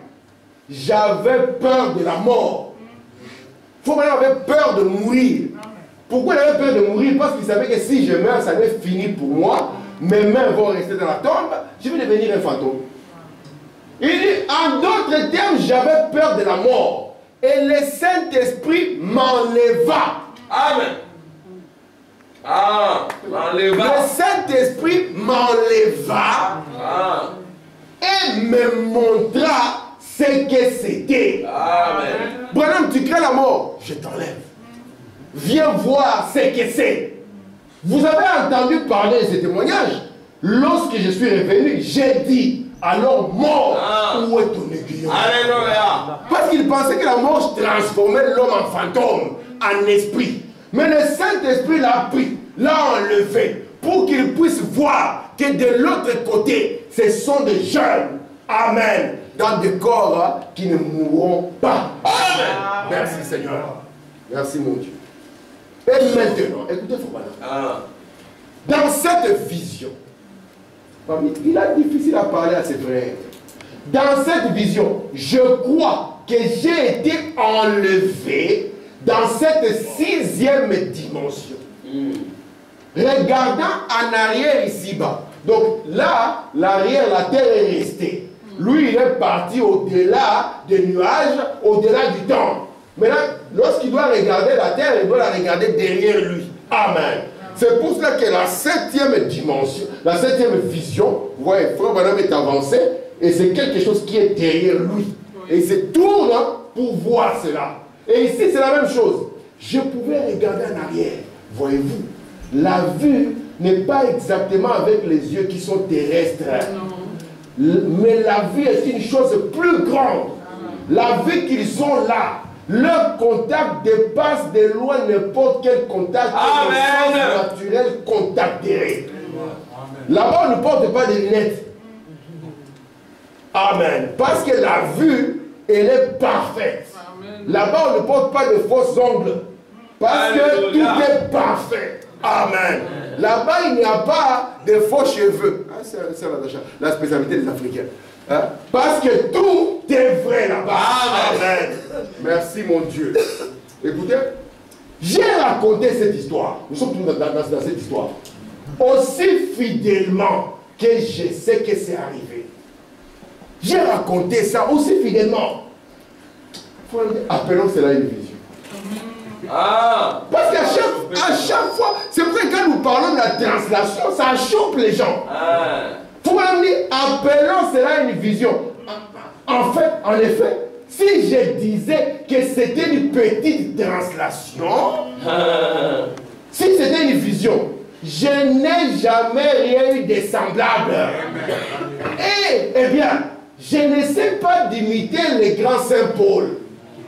j'avais peur de la mort. Il faut vraiment avoir peur de mourir. Pourquoi il avait peur de mourir? Parce qu'il savait que si je meurs, ça va être fini pour moi. Mes mains vont rester dans la tombe. Je vais devenir un fantôme. Il dit, en d'autres termes, j'avais peur de la mort. Et le Saint-Esprit m'enleva. Amen. M'enleva. Le Saint-Esprit m'enleva et me montra ce que c'était. Amen. Branham, tu crains la mort? Je t'enlève. Viens voir ce que c'est. Vous avez entendu parler de ce témoignage? Lorsque je suis revenu, j'ai dit, alors mort, où est ton aiguillon? Alléluia. Parce qu'il pensait que la mort transformait l'homme en fantôme, en esprit. Mais le Saint-Esprit l'a pris, l'a enlevé, pour qu'il puisse voir que de l'autre côté, ce sont des jeunes. Amen. Dans des corps qui ne mourront pas. Amen. Merci Seigneur. Merci mon Dieu. Et maintenant, écoutez, Fabana. Dans cette vision, il est difficile à parler à ses frères. Dans cette vision, je crois que j'ai été enlevé dans cette 6e dimension. Regardant en arrière ici-bas. Donc là, l'arrière, la terre est restée. Lui, il est parti au-delà des nuages, au-delà du temps. Maintenant, lorsqu'il doit regarder la terre, il doit la regarder derrière lui. Amen. C'est pour cela que la 7e dimension, la 7e vision, vous voyez, Frère Branham est avancé, et c'est quelque chose qui est derrière lui. Et il se tourne pour voir cela. Et ici, c'est la même chose. Je pouvais regarder en arrière. Voyez-vous, la vue n'est pas exactement avec les yeux qui sont terrestres. Mais la vue est une chose plus grande. La vue qu'ils ont là, Leur contact dépasse de loin n'importe quel contact que le sens naturel contacterait. Là-bas, on ne porte pas de lunettes. Amen. Parce que la vue, elle est parfaite. Là-bas, on ne porte pas de faux ongles. Parce que tout est parfait. Amen. Là-bas, il n'y a pas de faux cheveux. Ah, c'est la spécialité des Africains. Hein? Parce que tout est vrai là-bas. Amen. Merci mon Dieu. Écoutez, j'ai raconté cette histoire. Nous sommes tous dans cette histoire. Aussi fidèlement que je sais que c'est arrivé. J'ai raconté ça aussi fidèlement. Appelons cela une vision. Parce qu'à chaque fois, c'est pour ça que quand nous parlons de la translation, ça choque les gens. Pour dire, appelons cela une vision. En fait, en effet, si je disais que c'était une petite translation, si c'était une vision, je n'ai jamais rien eu de semblable. Eh bien, je n'essaie pas d'imiter le grand Saint Paul.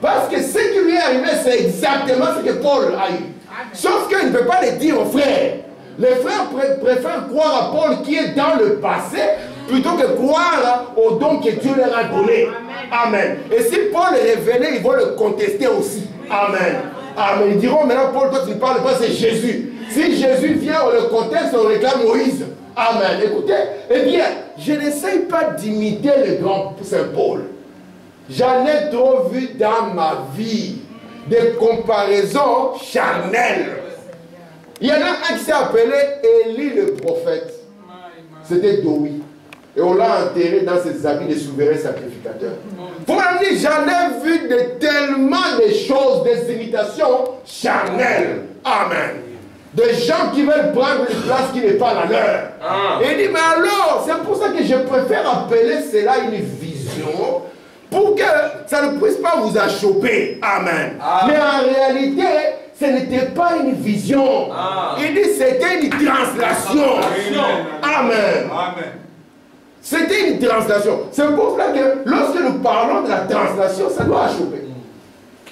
Parce que ce qui lui est arrivé, c'est exactement ce que Paul a eu. Sauf qu'il ne peut pas le dire aux frères. Les frères préfèrent croire à Paul qui est dans le passé plutôt que croire au don que Dieu leur a donné. Amen. Et si Paul revenait, ils vont le contester aussi. Amen. Amen. Ils diront maintenant, Paul, toi tu ne parles pas, c'est Jésus. Si Jésus vient, on le conteste, on réclame Moïse. Amen. Écoutez, eh bien, je n'essaye pas d'imiter le grand Saint Paul. J'en ai trop vu dans ma vie des comparaisons charnelles. Il y en a un qui s'est appelé Élie le prophète. C'était Doui. Et on l'a enterré dans ses habits de souverain sacrificateur. Pour me dire, j'en ai vu tellement de choses, des imitations charnelles. Amen. Des gens qui veulent prendre une place qui n'est pas la leur. Et il dit, mais alors, c'est pour ça que je préfère appeler cela une vision, pour que ça ne puisse pas vous achoper. Amen. Mais en réalité, ce n'était pas une vision. Il dit, c'était une translation. Amen. C'était une translation. C'est pour cela que lorsque nous parlons de la translation, ça doit achoper.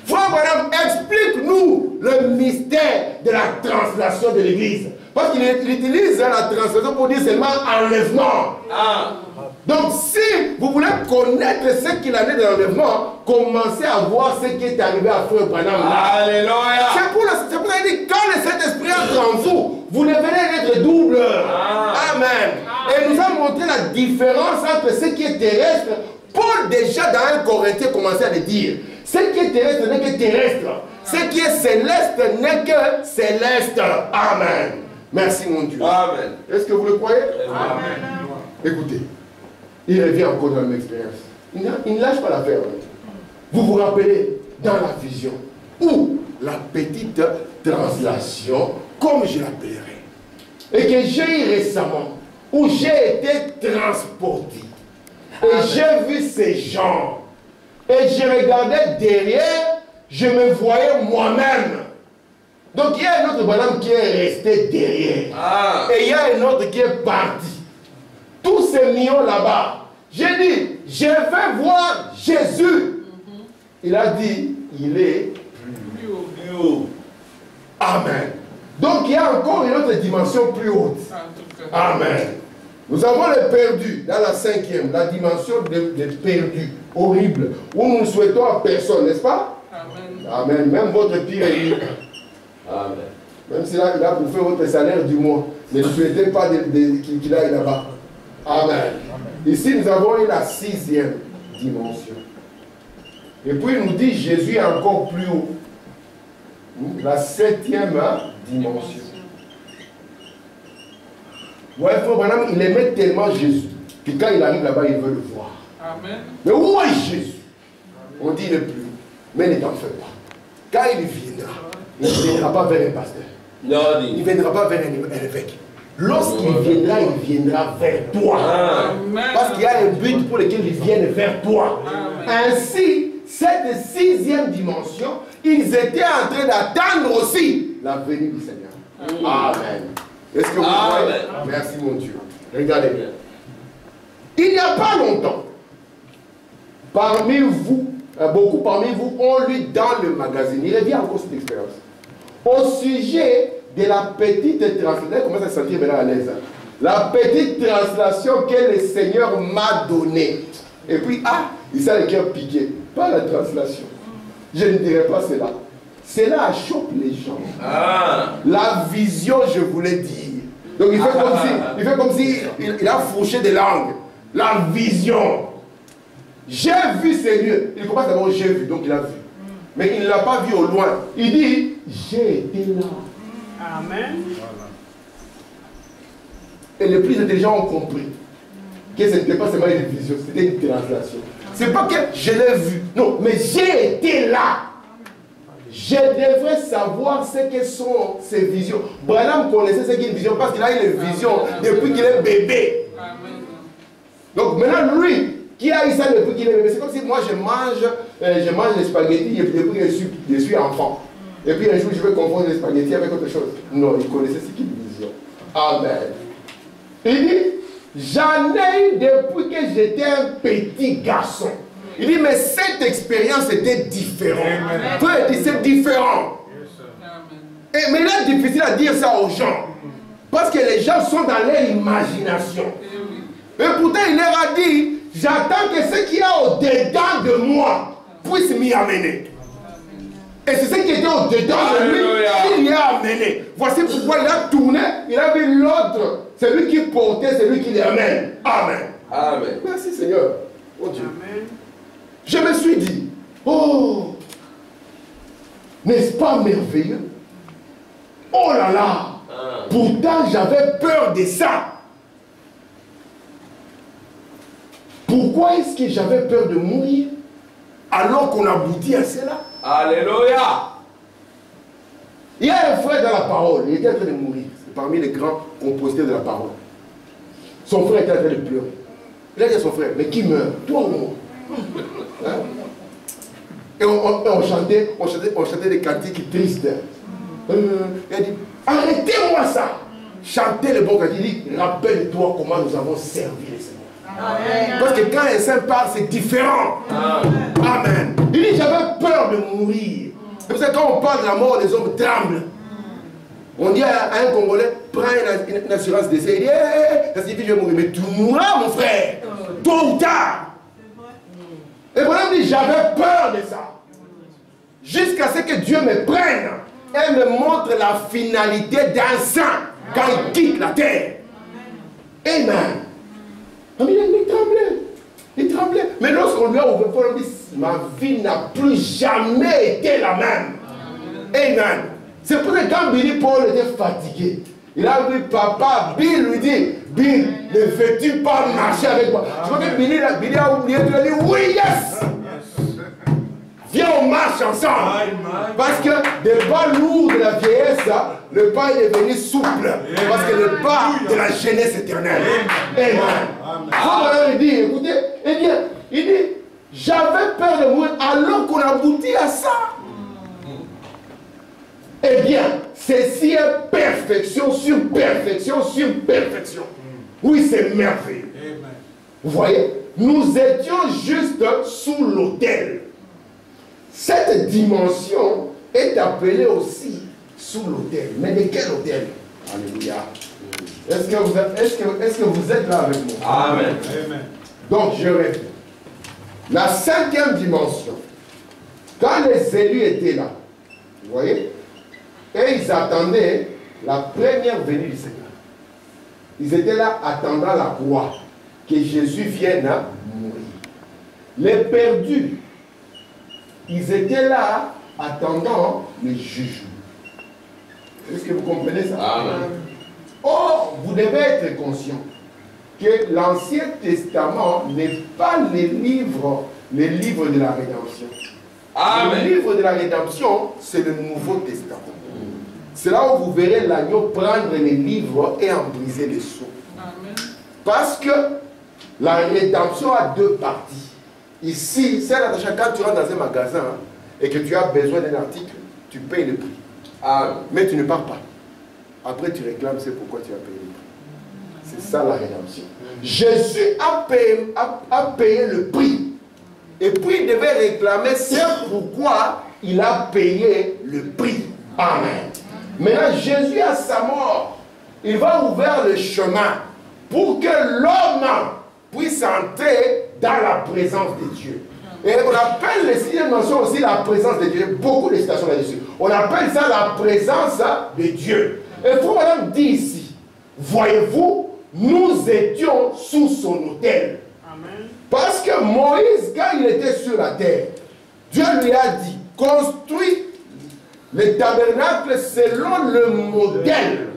Frère Branham, explique-nous le mystère de la translation de l'Église. Parce qu'il utilise la translation pour dire seulement enlèvement. Donc si vous voulez connaître ce qu'il en est de l'enlèvement, commencez à voir ce qui est arrivé à Frère Branham. Alléluia. C'est pour ça qu'il dit, quand le Saint-Esprit entre en vous, vous devenez être double. Amen. Et nous avons montré la différence entre ce qui est terrestre. Paul déjà dans 1 Corinthiens commençait à le dire. Ce qui est terrestre n'est que terrestre. Ce qui est céleste n'est que céleste. Amen. Merci mon Dieu. Amen. Est-ce que vous le croyez? Amen. Écoutez, il revient encore dans la même expérience. Il ne lâche pas l'affaire. Vous vous rappelez dans la vision ou la petite translation, comme je l'appellerai, et que j'ai eu récemment, où j'ai été transporté. Et j'ai vu ces gens. Et je regardais derrière, je me voyais moi-même. Donc il y a un autre bonhomme qui est resté derrière. Et il y a un autre qui est parti. Tous ces millions là-bas. J'ai dit, je vais voir Jésus. Il a dit, il est plus haut. Amen. Donc il y a encore une autre dimension plus haute. Amen. Nous avons les perdus dans la 5e, la dimension des perdus, horrible, où nous ne souhaitons à personne, n'est-ce pas? Amen. Amen. Même votre pire ennemi. Amen. Même s'il a bouffé votre salaire du mois, ne souhaitez pas qu'il aille là-bas. Amen. Ici, nous avons eu la 6e dimension. Et puis, il nous dit Jésus est encore plus haut. La 7e dimension. Ouais, frère Branham, il aimait tellement Jésus que quand il arrive là-bas, il veut le voir. Amen. Mais où est Jésus? On dit il est plus. Mais ne t'en fais pas. Quand il viendra, il ne viendra pas vers un pasteur. Non, il ne viendra pas vers un évêque. Lorsqu'il viendra, il viendra vers toi. Amen. Parce qu'il y a un but pour lequel il vient vers toi. Amen. Ainsi, cette 6e dimension, ils étaient en train d'attendre aussi la venue du Seigneur. Amen. Est-ce que vous voyez? Merci mon Dieu. Regardez bien. Il n'y a pas longtemps, parmi vous, beaucoup parmi vous ont lu dans le magazine, il revient encore cette expérience, au sujet de la petite translation, comment ça se sentir maintenant à l'aise, hein? La petite translation que le Seigneur m'a donnée. Et puis, il s'est le cœur piqué. Pas la translation. Je ne dirais pas cela. Cela choque les gens. La vision, je voulais dire. Donc il fait comme si, il a fourché des langues. La vision. J'ai vu Seigneur. Il commence à dire j'ai vu, donc il a vu. Mais il ne l'a pas vu au loin. Il dit, j'ai été là. Amen. Et les plus intelligents ont compris que ce n'était pas seulement une vision, c'était une translation. C'est pas que je l'ai vu. Non, mais j'ai été là. Je devrais savoir ce que sont ces visions. Branham connaissait ce qu'est une vision parce qu'il a eu les visions depuis qu'il est bébé. Donc maintenant, lui, qui a eu ça depuis qu'il est bébé, c'est comme si moi je mange les spaghettis depuis que je suis enfant. Et puis un jour, je vais confondre les spaghettis avec autre chose. Non, il connaissait ce qu'est une vision. Amen. Il dit, j'en ai eu depuis que j'étais un petit garçon. Il dit, mais cette expérience était différente. Frère, il dit, c'est différent. Mais là, c'est difficile à dire ça aux gens. Parce que les gens sont dans leur imagination. Et pourtant, il leur a dit, j'attends que ce qu'il y a au-dedans de moi puisse m'y amener. Et c'est ce qui était au-dedans de lui qui l'y a amené. Voici pourquoi il a tourné, il a vu l'autre. C'est lui qui portait, c'est lui qui l'amène. Amen. Amen. Merci Seigneur. Oh Dieu. Amen. Je me suis dit, oh, n'est-ce pas merveilleux? Oh là là, pourtant j'avais peur de ça. Pourquoi est-ce que j'avais peur de mourir alors qu'on aboutit à cela? Alléluia. Il y a un frère dans la parole, il était en train de mourir. C'est parmi les grands compositeurs de la parole. Son frère était en train de pleurer. Il a dit à son frère, mais qui meurt? Toi ou moi? Hein? Et on chantait des cantiques tristes. Il a dit, arrêtez-moi ça. Chantez le bon cantique. Il dit, rappelle-toi comment nous avons servi les Seigneurs. Amen. Parce que quand un saint parle, c'est différent. Amen. Il dit, j'avais peur de mourir. C'est pour ça que quand on parle de la mort, les hommes tremblent. On dit à un Congolais, prends une assurance d'essai. Il dit, ça signifie que je vais mourir. Mais tu mourras, mon frère, tôt ou tard. Et voilà, dit, j'avais peur de ça. Jusqu'à ce que Dieu me prenne et me montre la finalité d'un saint quand il quitte la terre. Amen. Il tremblait. Il tremblait. Mais lorsqu'on lui a ouvert, on dit, ma vie n'a plus jamais été la même. Amen. C'est pour ça que quand Billy Paul était fatigué, il a vu papa, Bill lui dit, Bill, ne veux-tu pas marcher avec moi? Je crois que Billy a oublié, il a dit, oui, yes. Viens, on marche ensemble. Parce que le pas lourd de la vieillesse, le pas est devenu souple. Parce que le pas de la jeunesse éternelle. Amen. Alors il dit, écoutez, il dit, j'avais peur de mourir alors qu'on aboutit à ça. Eh bien, ceci est perfection sur perfection sur perfection. Oui, c'est merveilleux. Vous voyez, nous étions juste sous l'autel. Cette dimension est appelée aussi sous l'autel. Mais de quel autel? Alléluia. Est-ce que vous êtes là avec moi? Amen. Donc, je répète. La cinquième dimension, quand les élus étaient là, vous voyez, et ils attendaient la première venue du Seigneur. Ils étaient là attendant la croix, que Jésus vienne à mourir. Les perdus, ils étaient là attendant le jugement. Est-ce que vous comprenez ça? Amen. Or, vous devez être conscient que l'Ancien Testament n'est pas les livres de la rédemption. Amen. Le livre de la rédemption, c'est le Nouveau Testament. C'est là où vous verrez l'agneau prendre les livres et en briser les sceaux. Parce que la rédemption a deux parties. Ici, c'est là, quand tu rentres dans un magasin et que tu as besoin d'un article, tu payes le prix. Mais tu ne pars pas. Après, tu réclames, c'est pourquoi tu as payé le prix. C'est ça la rédemption. Jésus a payé le prix Et puis il devait réclamer ce pourquoi il a payé le prix. Amen. Maintenant, Jésus à sa mort, il va ouvrir le chemin pour que l'homme puisse entrer dans la présence de Dieu. Et on appelle les sixième mention aussi la présence de Dieu. Beaucoup de citations là-dessus. On appelle ça la présence de Dieu. Et il faut madame dire ici, voyez-vous, nous étions sous son autel. Amen. Parce que Moïse, quand il était sur la terre, Dieu lui a dit, construis le tabernacle selon le modèle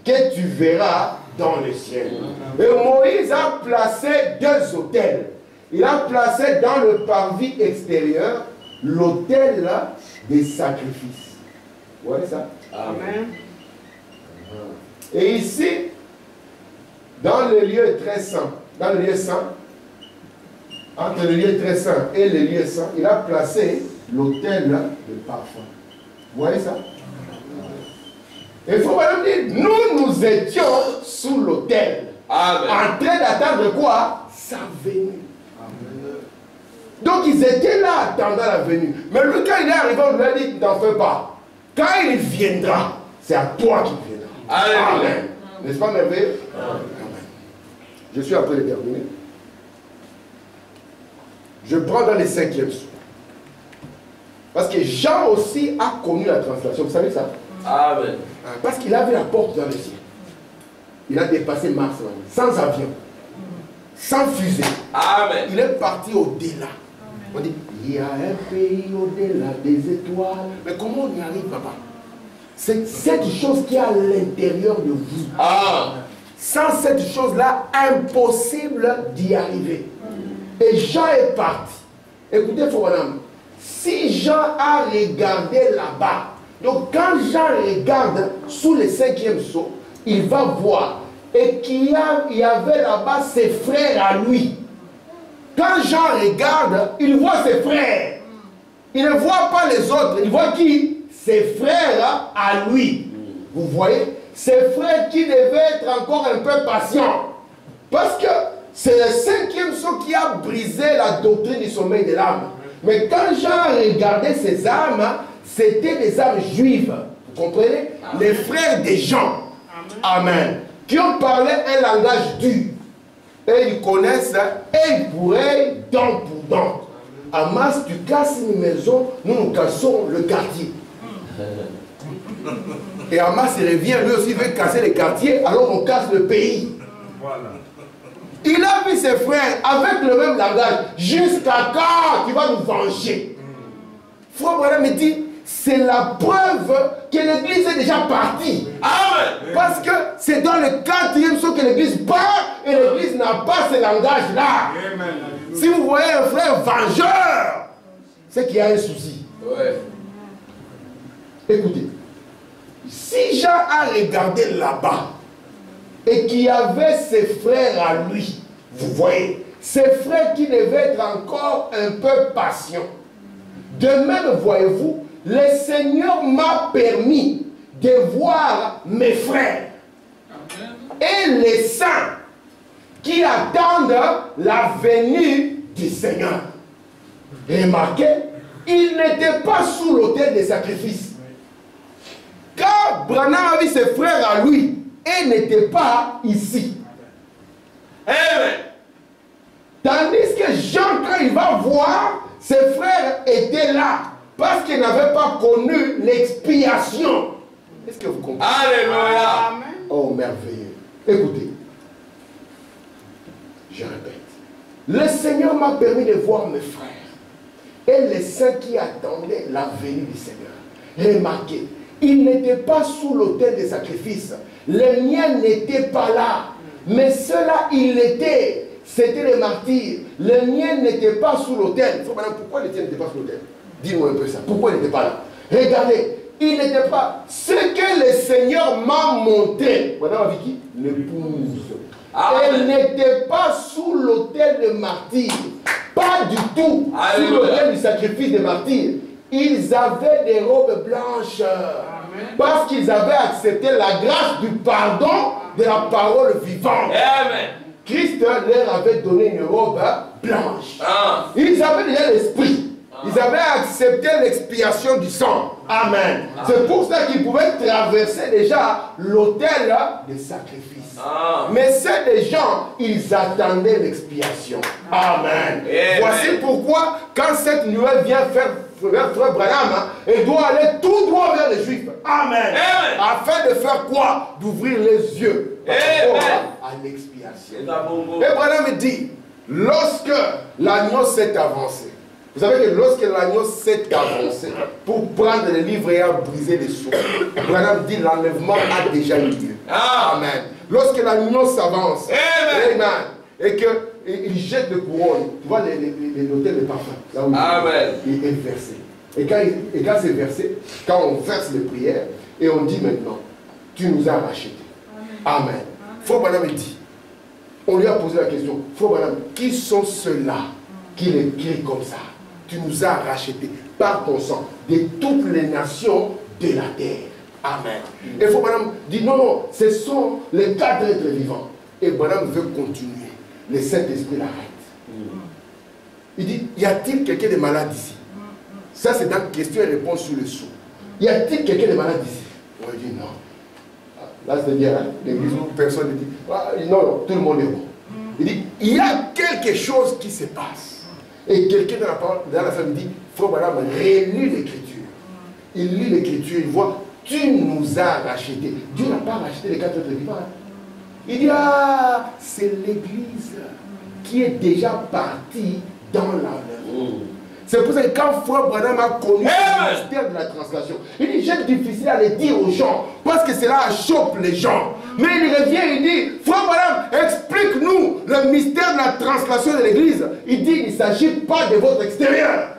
que tu verras dans le ciel. Et Moïse a placé deux autels. Il a placé dans le parvis extérieur l'autel des sacrifices. Vous voyez ça? Amen. Et ici, dans le lieu très saint, dans le lieu saint, entre le lieu très saint et le lieu saint, il a placé l'autel de parfum. Vous voyez ça? Il faut même dire, nous étions sous l'autel. En train d'attendre quoi? Sa venue. Amen. Donc ils étaient là attendant la venue. Mais lui, quand il est arrivé, on lui a dit, n'en fais pas. Quand il viendra, c'est à toi qu'il viendra. Amen. Amen. N'est-ce pas merveilleux? Amen. Je suis en train de terminer. Je prends dans les 5e sous. Parce que Jean aussi a connu la translation. Vous savez ça? Amen. Parce qu'il avait la porte dans le ciel. Il a dépassé Mars sans avion, sans fusée. Amen. Il est parti au-delà. On dit, il y a un pays au-delà des étoiles. Mais comment on y arrive, papa? C'est cette chose qui est à l'intérieur de vous. Ah. Sans cette chose-là, impossible d'y arriver. Et Jean est parti. Écoutez, Foranam, si Jean a regardé là-bas, donc quand Jean regarde sous le 5e sceau, il va voir et qu'il y avait là-bas ses frères à lui. Quand Jean regarde, il voit ses frères. Il ne voit pas les autres. Il voit qui? Ses frères à lui. Vous voyez? Ses frères qui devaient être encore un peu patients. Parce que c'est le 5e sceau qui a brisé la doctrine du sommeil de l'âme. Mais quand Jean regardait ces âmes, c'était des âmes juives. Vous comprenez? Amen. Les frères des gens. Amen. Qui ont parlé un langage dur. Et ils connaissent, et ils pourraient, dent pour dent. Amas, tu casses une maison, nous cassons le quartier. Et Amas, il revient, lui aussi veut casser le quartier, alors on casse le pays. Voilà. Il a vu ses frères avec le même langage. Jusqu'à quand tu vas nous venger? Frère Branham me dit, c'est la preuve que l'église est déjà partie. Amen. Parce que c'est dans le 4e sceau que l'église part et l'église n'a pas ce langage-là. Si vous voyez un frère vengeur, c'est qu'il y a un souci. Ouais. Écoutez, si Jean a regardé là-bas et qu'il y avait ses frères à lui, vous voyez, ses frères qui devaient être encore un peu patients. De même, voyez-vous, le Seigneur m'a permis de voir mes frères et les saints qui attendent la venue du Seigneur. Remarquez, ils n'étaient pas sous l'autel des sacrifices. Car Branham a vu ses frères à lui et n'était pas ici. Amen. Tandis que Jean, quand il va voir, ses frères étaient là. Parce qu'ils n'avaient pas connu l'expiation. Est-ce que vous comprenez? Alléluia. Oh, merveilleux. Écoutez. Je répète. Le Seigneur m'a permis de voir mes frères. Et les saints qui attendaient la venue du Seigneur. Remarquez. Ils n'étaient pas sous l'autel des sacrifices. Les miens n'étaient pas là. Mais ceux-là, ils l'étaient. C'était les martyrs. Les miens n'étaient pas sous l'autel. Pourquoi les tiens n'étaient pas sous l'autel? Dis-moi un peu ça. Pourquoi il n'était pas là? Regardez, il n'était pas. Ce que le Seigneur m'a montré, madame Vicky, l'épouse. Elle n'était pas sous l'autel de martyrs. Pas du tout. Sous l'autel du sacrifice des martyrs. Ils avaient des robes blanches. Amen. Parce qu'ils avaient accepté la grâce du pardon de la parole vivante. Amen. Christ leur avait donné une robe blanche. Ah. Ils avaient déjà l'esprit. Ils avaient accepté l'expiation du sang. Amen. C'est pour ça qu'ils pouvaient traverser déjà l'autel des sacrifices. Mais c'est des gens, ils attendaient l'expiation. Amen. Voici pourquoi, quand cette nouvelle vient faire Frère Branham, elle doit aller tout droit vers les Juifs. Amen. Afin de faire quoi? D'ouvrir les yeux à l'expiation. Et Branham dit, lorsque l'agneau s'est avancé, vous savez que lorsque l'agneau s'est avancé pour prendre les livres et à briser les sceaux, Branham dit l'enlèvement a déjà eu lieu. Amen. Lorsque l'agneau s'avance, amen, et qu'il jette le couronne, tu vois l'autel de parfum, là où il est versé. Et quand c'est versé, quand on verse les prières, et on dit maintenant, tu nous as rachetés. Amen. Frère Branham dit, on lui a posé la question, Frère Branham, qui sont ceux-là qui l'écrivent comme ça? Tu nous as rachetés par ton sang de toutes les nations de la terre. Amen. Et Frère Branham dit, non, ce sont les 4 êtres vivants. Et Branham veut continuer. Le Saint-Esprit l'arrête. Il dit, y a-t-il quelqu'un de malade ici? Ça, c'est dans question et réponse sur le sceau. Y a-t-il quelqu'un de malade ici? On lui dit non. Là, c'est-à-dire, hein, l'église où personne ne dit, non, tout le monde est bon. Il dit, il y a quelque chose qui se passe. Et quelqu'un dans la famille dit, Frère Branham, relis l'écriture. Il lit l'écriture, il voit, tu nous as rachetés. Dieu n'a pas racheté les 4 êtres vivants. Il dit, c'est l'église qui est déjà partie dans l'enlèvement. C'est pour ça que quand Frère Branham a connu le mystère de la translation, il dit, j'ai difficile à le dire aux gens, parce que cela choque les gens. Mais il revient, il dit, Frère Branham, explique-nous le mystère de la translation de l'église. Il dit, il ne s'agit pas de votre extérieur.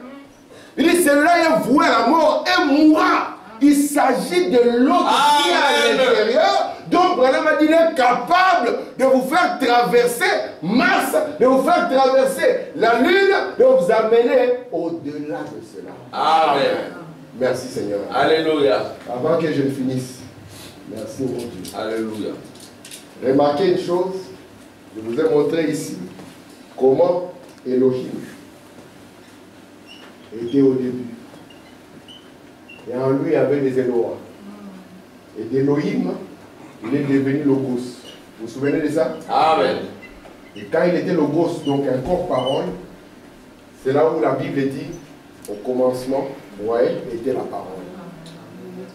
Il dit, celui-là est voué à la mort et mourra. Il s'agit de l'autre qui est à l'intérieur. Donc Branham a dit, il est capable de vous faire traverser Mars, de vous faire traverser la Lune, de vous amener au-delà de cela. Amen. Merci Seigneur. Alléluia. Avant que je finisse, merci mon Dieu. Alléluia. Remarquez une chose, je vous ai montré ici comment Elohim était au début. Et en lui, il y avait des Elohim. Et d'Elohim, il est devenu Logos. Vous vous souvenez de ça? Amen. Et quand il était Logos, donc un corps-parole, c'est là où la Bible dit, au commencement, était la parole.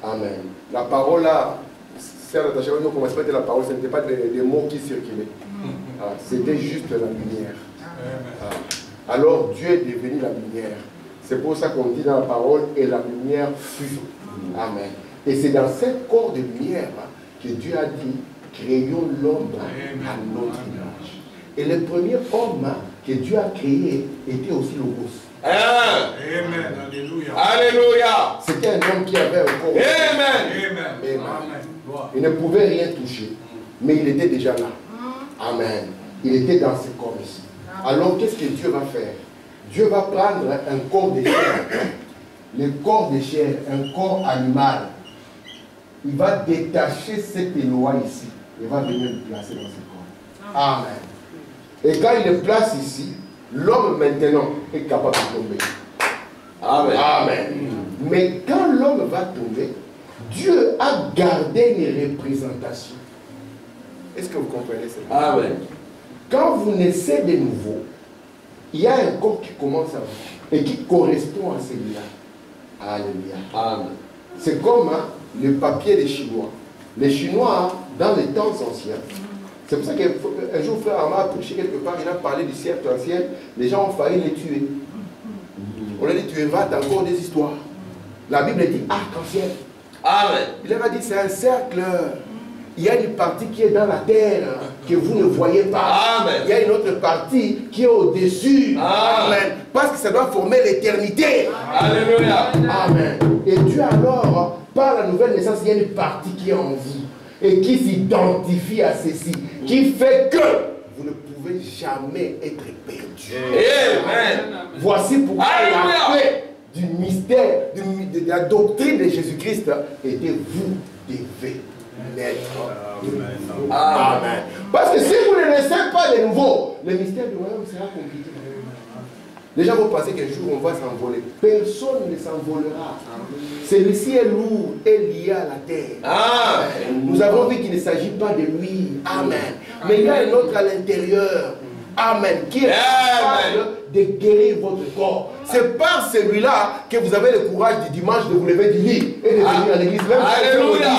Amen. La parole là, c'est attaché à nous, comment c'était la parole, ce n'était pas des mots qui circulaient. C'était juste la lumière. Alors Dieu est devenu la lumière. C'est pour ça qu'on dit dans la parole, et la lumière fut. Amen. Et c'est dans ce corps de lumière que Dieu a dit, créons l'homme à notre image. Et le premier homme que Dieu a créé était aussi Logos. Amen. Alléluia. Alléluia. C'était un homme qui avait un corps. Amen. Amen. Il ne pouvait rien toucher, mais il était déjà là. Amen. Il était dans ce corps ici. Alors qu'est-ce que Dieu va faire? Dieu va prendre un corps de chair, le corps de chair, un corps animal. Il va détacher cet Eloah ici. Il va venir le placer dans ce corps. Amen. Et quand il le place ici, l'homme maintenant est capable de tomber. Amen. Amen. Mais quand l'homme va tomber, Dieu a gardé les représentations. Est-ce que vous comprenez ça? Amen. Quand vous naissez de nouveau, il y a un corps qui commence à vous et qui correspond à celui-là. Alléluia. Amen. C'est comme le papier des Chinois. Les Chinois, dans les temps anciens, c'est pour ça qu'un jour, frère Amar a prêché quelque part, il a parlé du siècle ancien, les gens ont failli les tuer. On a dit, tu inventes encore des histoires. La Bible dit arc-en-ciel. Amen. Il leur a dit, c'est un cercle. Il y a une partie qui est dans la terre, que vous ne voyez pas. Amen. Il y a une autre partie qui est au-dessus. Amen. Parce que ça doit former l'éternité. Alléluia. Amen. Et Dieu alors, par la nouvelle naissance, il y a une partie qui est en vous et qui s'identifie à ceci, qui fait que vous ne pouvez jamais être perdu. Amen. Voici pourquoi la paix du mystère, de la doctrine de Jésus-Christ était vous devez naître. Amen. Parce que si vous ne naissez pas de nouveau, le mystère du royaume sera compliqué. Les gens vont penser qu'un jour on va s'envoler. Personne ne s'envolera. Celui-ci est lourd et lié à la terre. Amen. Nous avons vu qu'il ne s'agit pas de lui. Amen. Mais il y a un autre à l'intérieur. Amen. Qui est capable de guérir votre corps. C'est par celui-là que vous avez le courage du dimanche de vous lever du lit et de venir à l'église. Alléluia.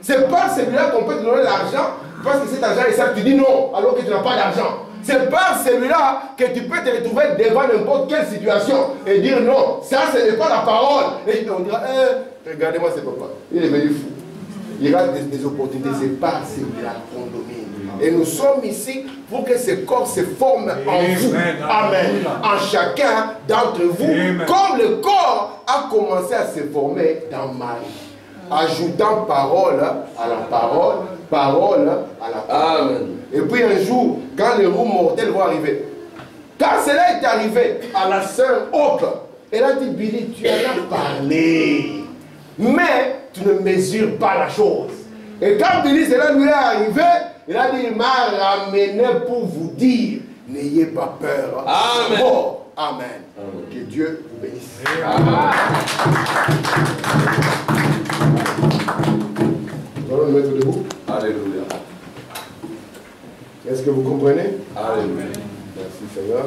C'est par celui-là qu'on peut te donner l'argent parce que cet argent est ça. Tu dis non alors que tu n'as pas d'argent. C'est par celui-là que tu peux te retrouver devant n'importe quelle situation et dire non, ça ce n'est pas la parole. Et on dira, regardez-moi ce papa, il est venu fou. Il y aura des opportunités, c'est par celui-là qu'on domine. Et nous sommes ici pour que ce corps se forme en vous. Amen. En chacun d'entre vous, comme le corps a commencé à se former dans Marie. Ajoutant parole à la parole, parole à la parole. Amen. Et puis un jour, quand les roues mortelles vont arriver, quand cela est arrivé à la sœur Hope, elle a dit, Billy, tu en as parlé, mais tu ne mesures pas la chose. Et quand Billy, cela lui est arrivé, il a dit, il m'a ramené pour vous dire, n'ayez pas peur. Amen. Oh, amen. Amen. Que Dieu vous bénisse. Amen. Nous allons nous mettre debout. Alléluia. Est-ce que vous comprenez? Alléluia. Merci Seigneur.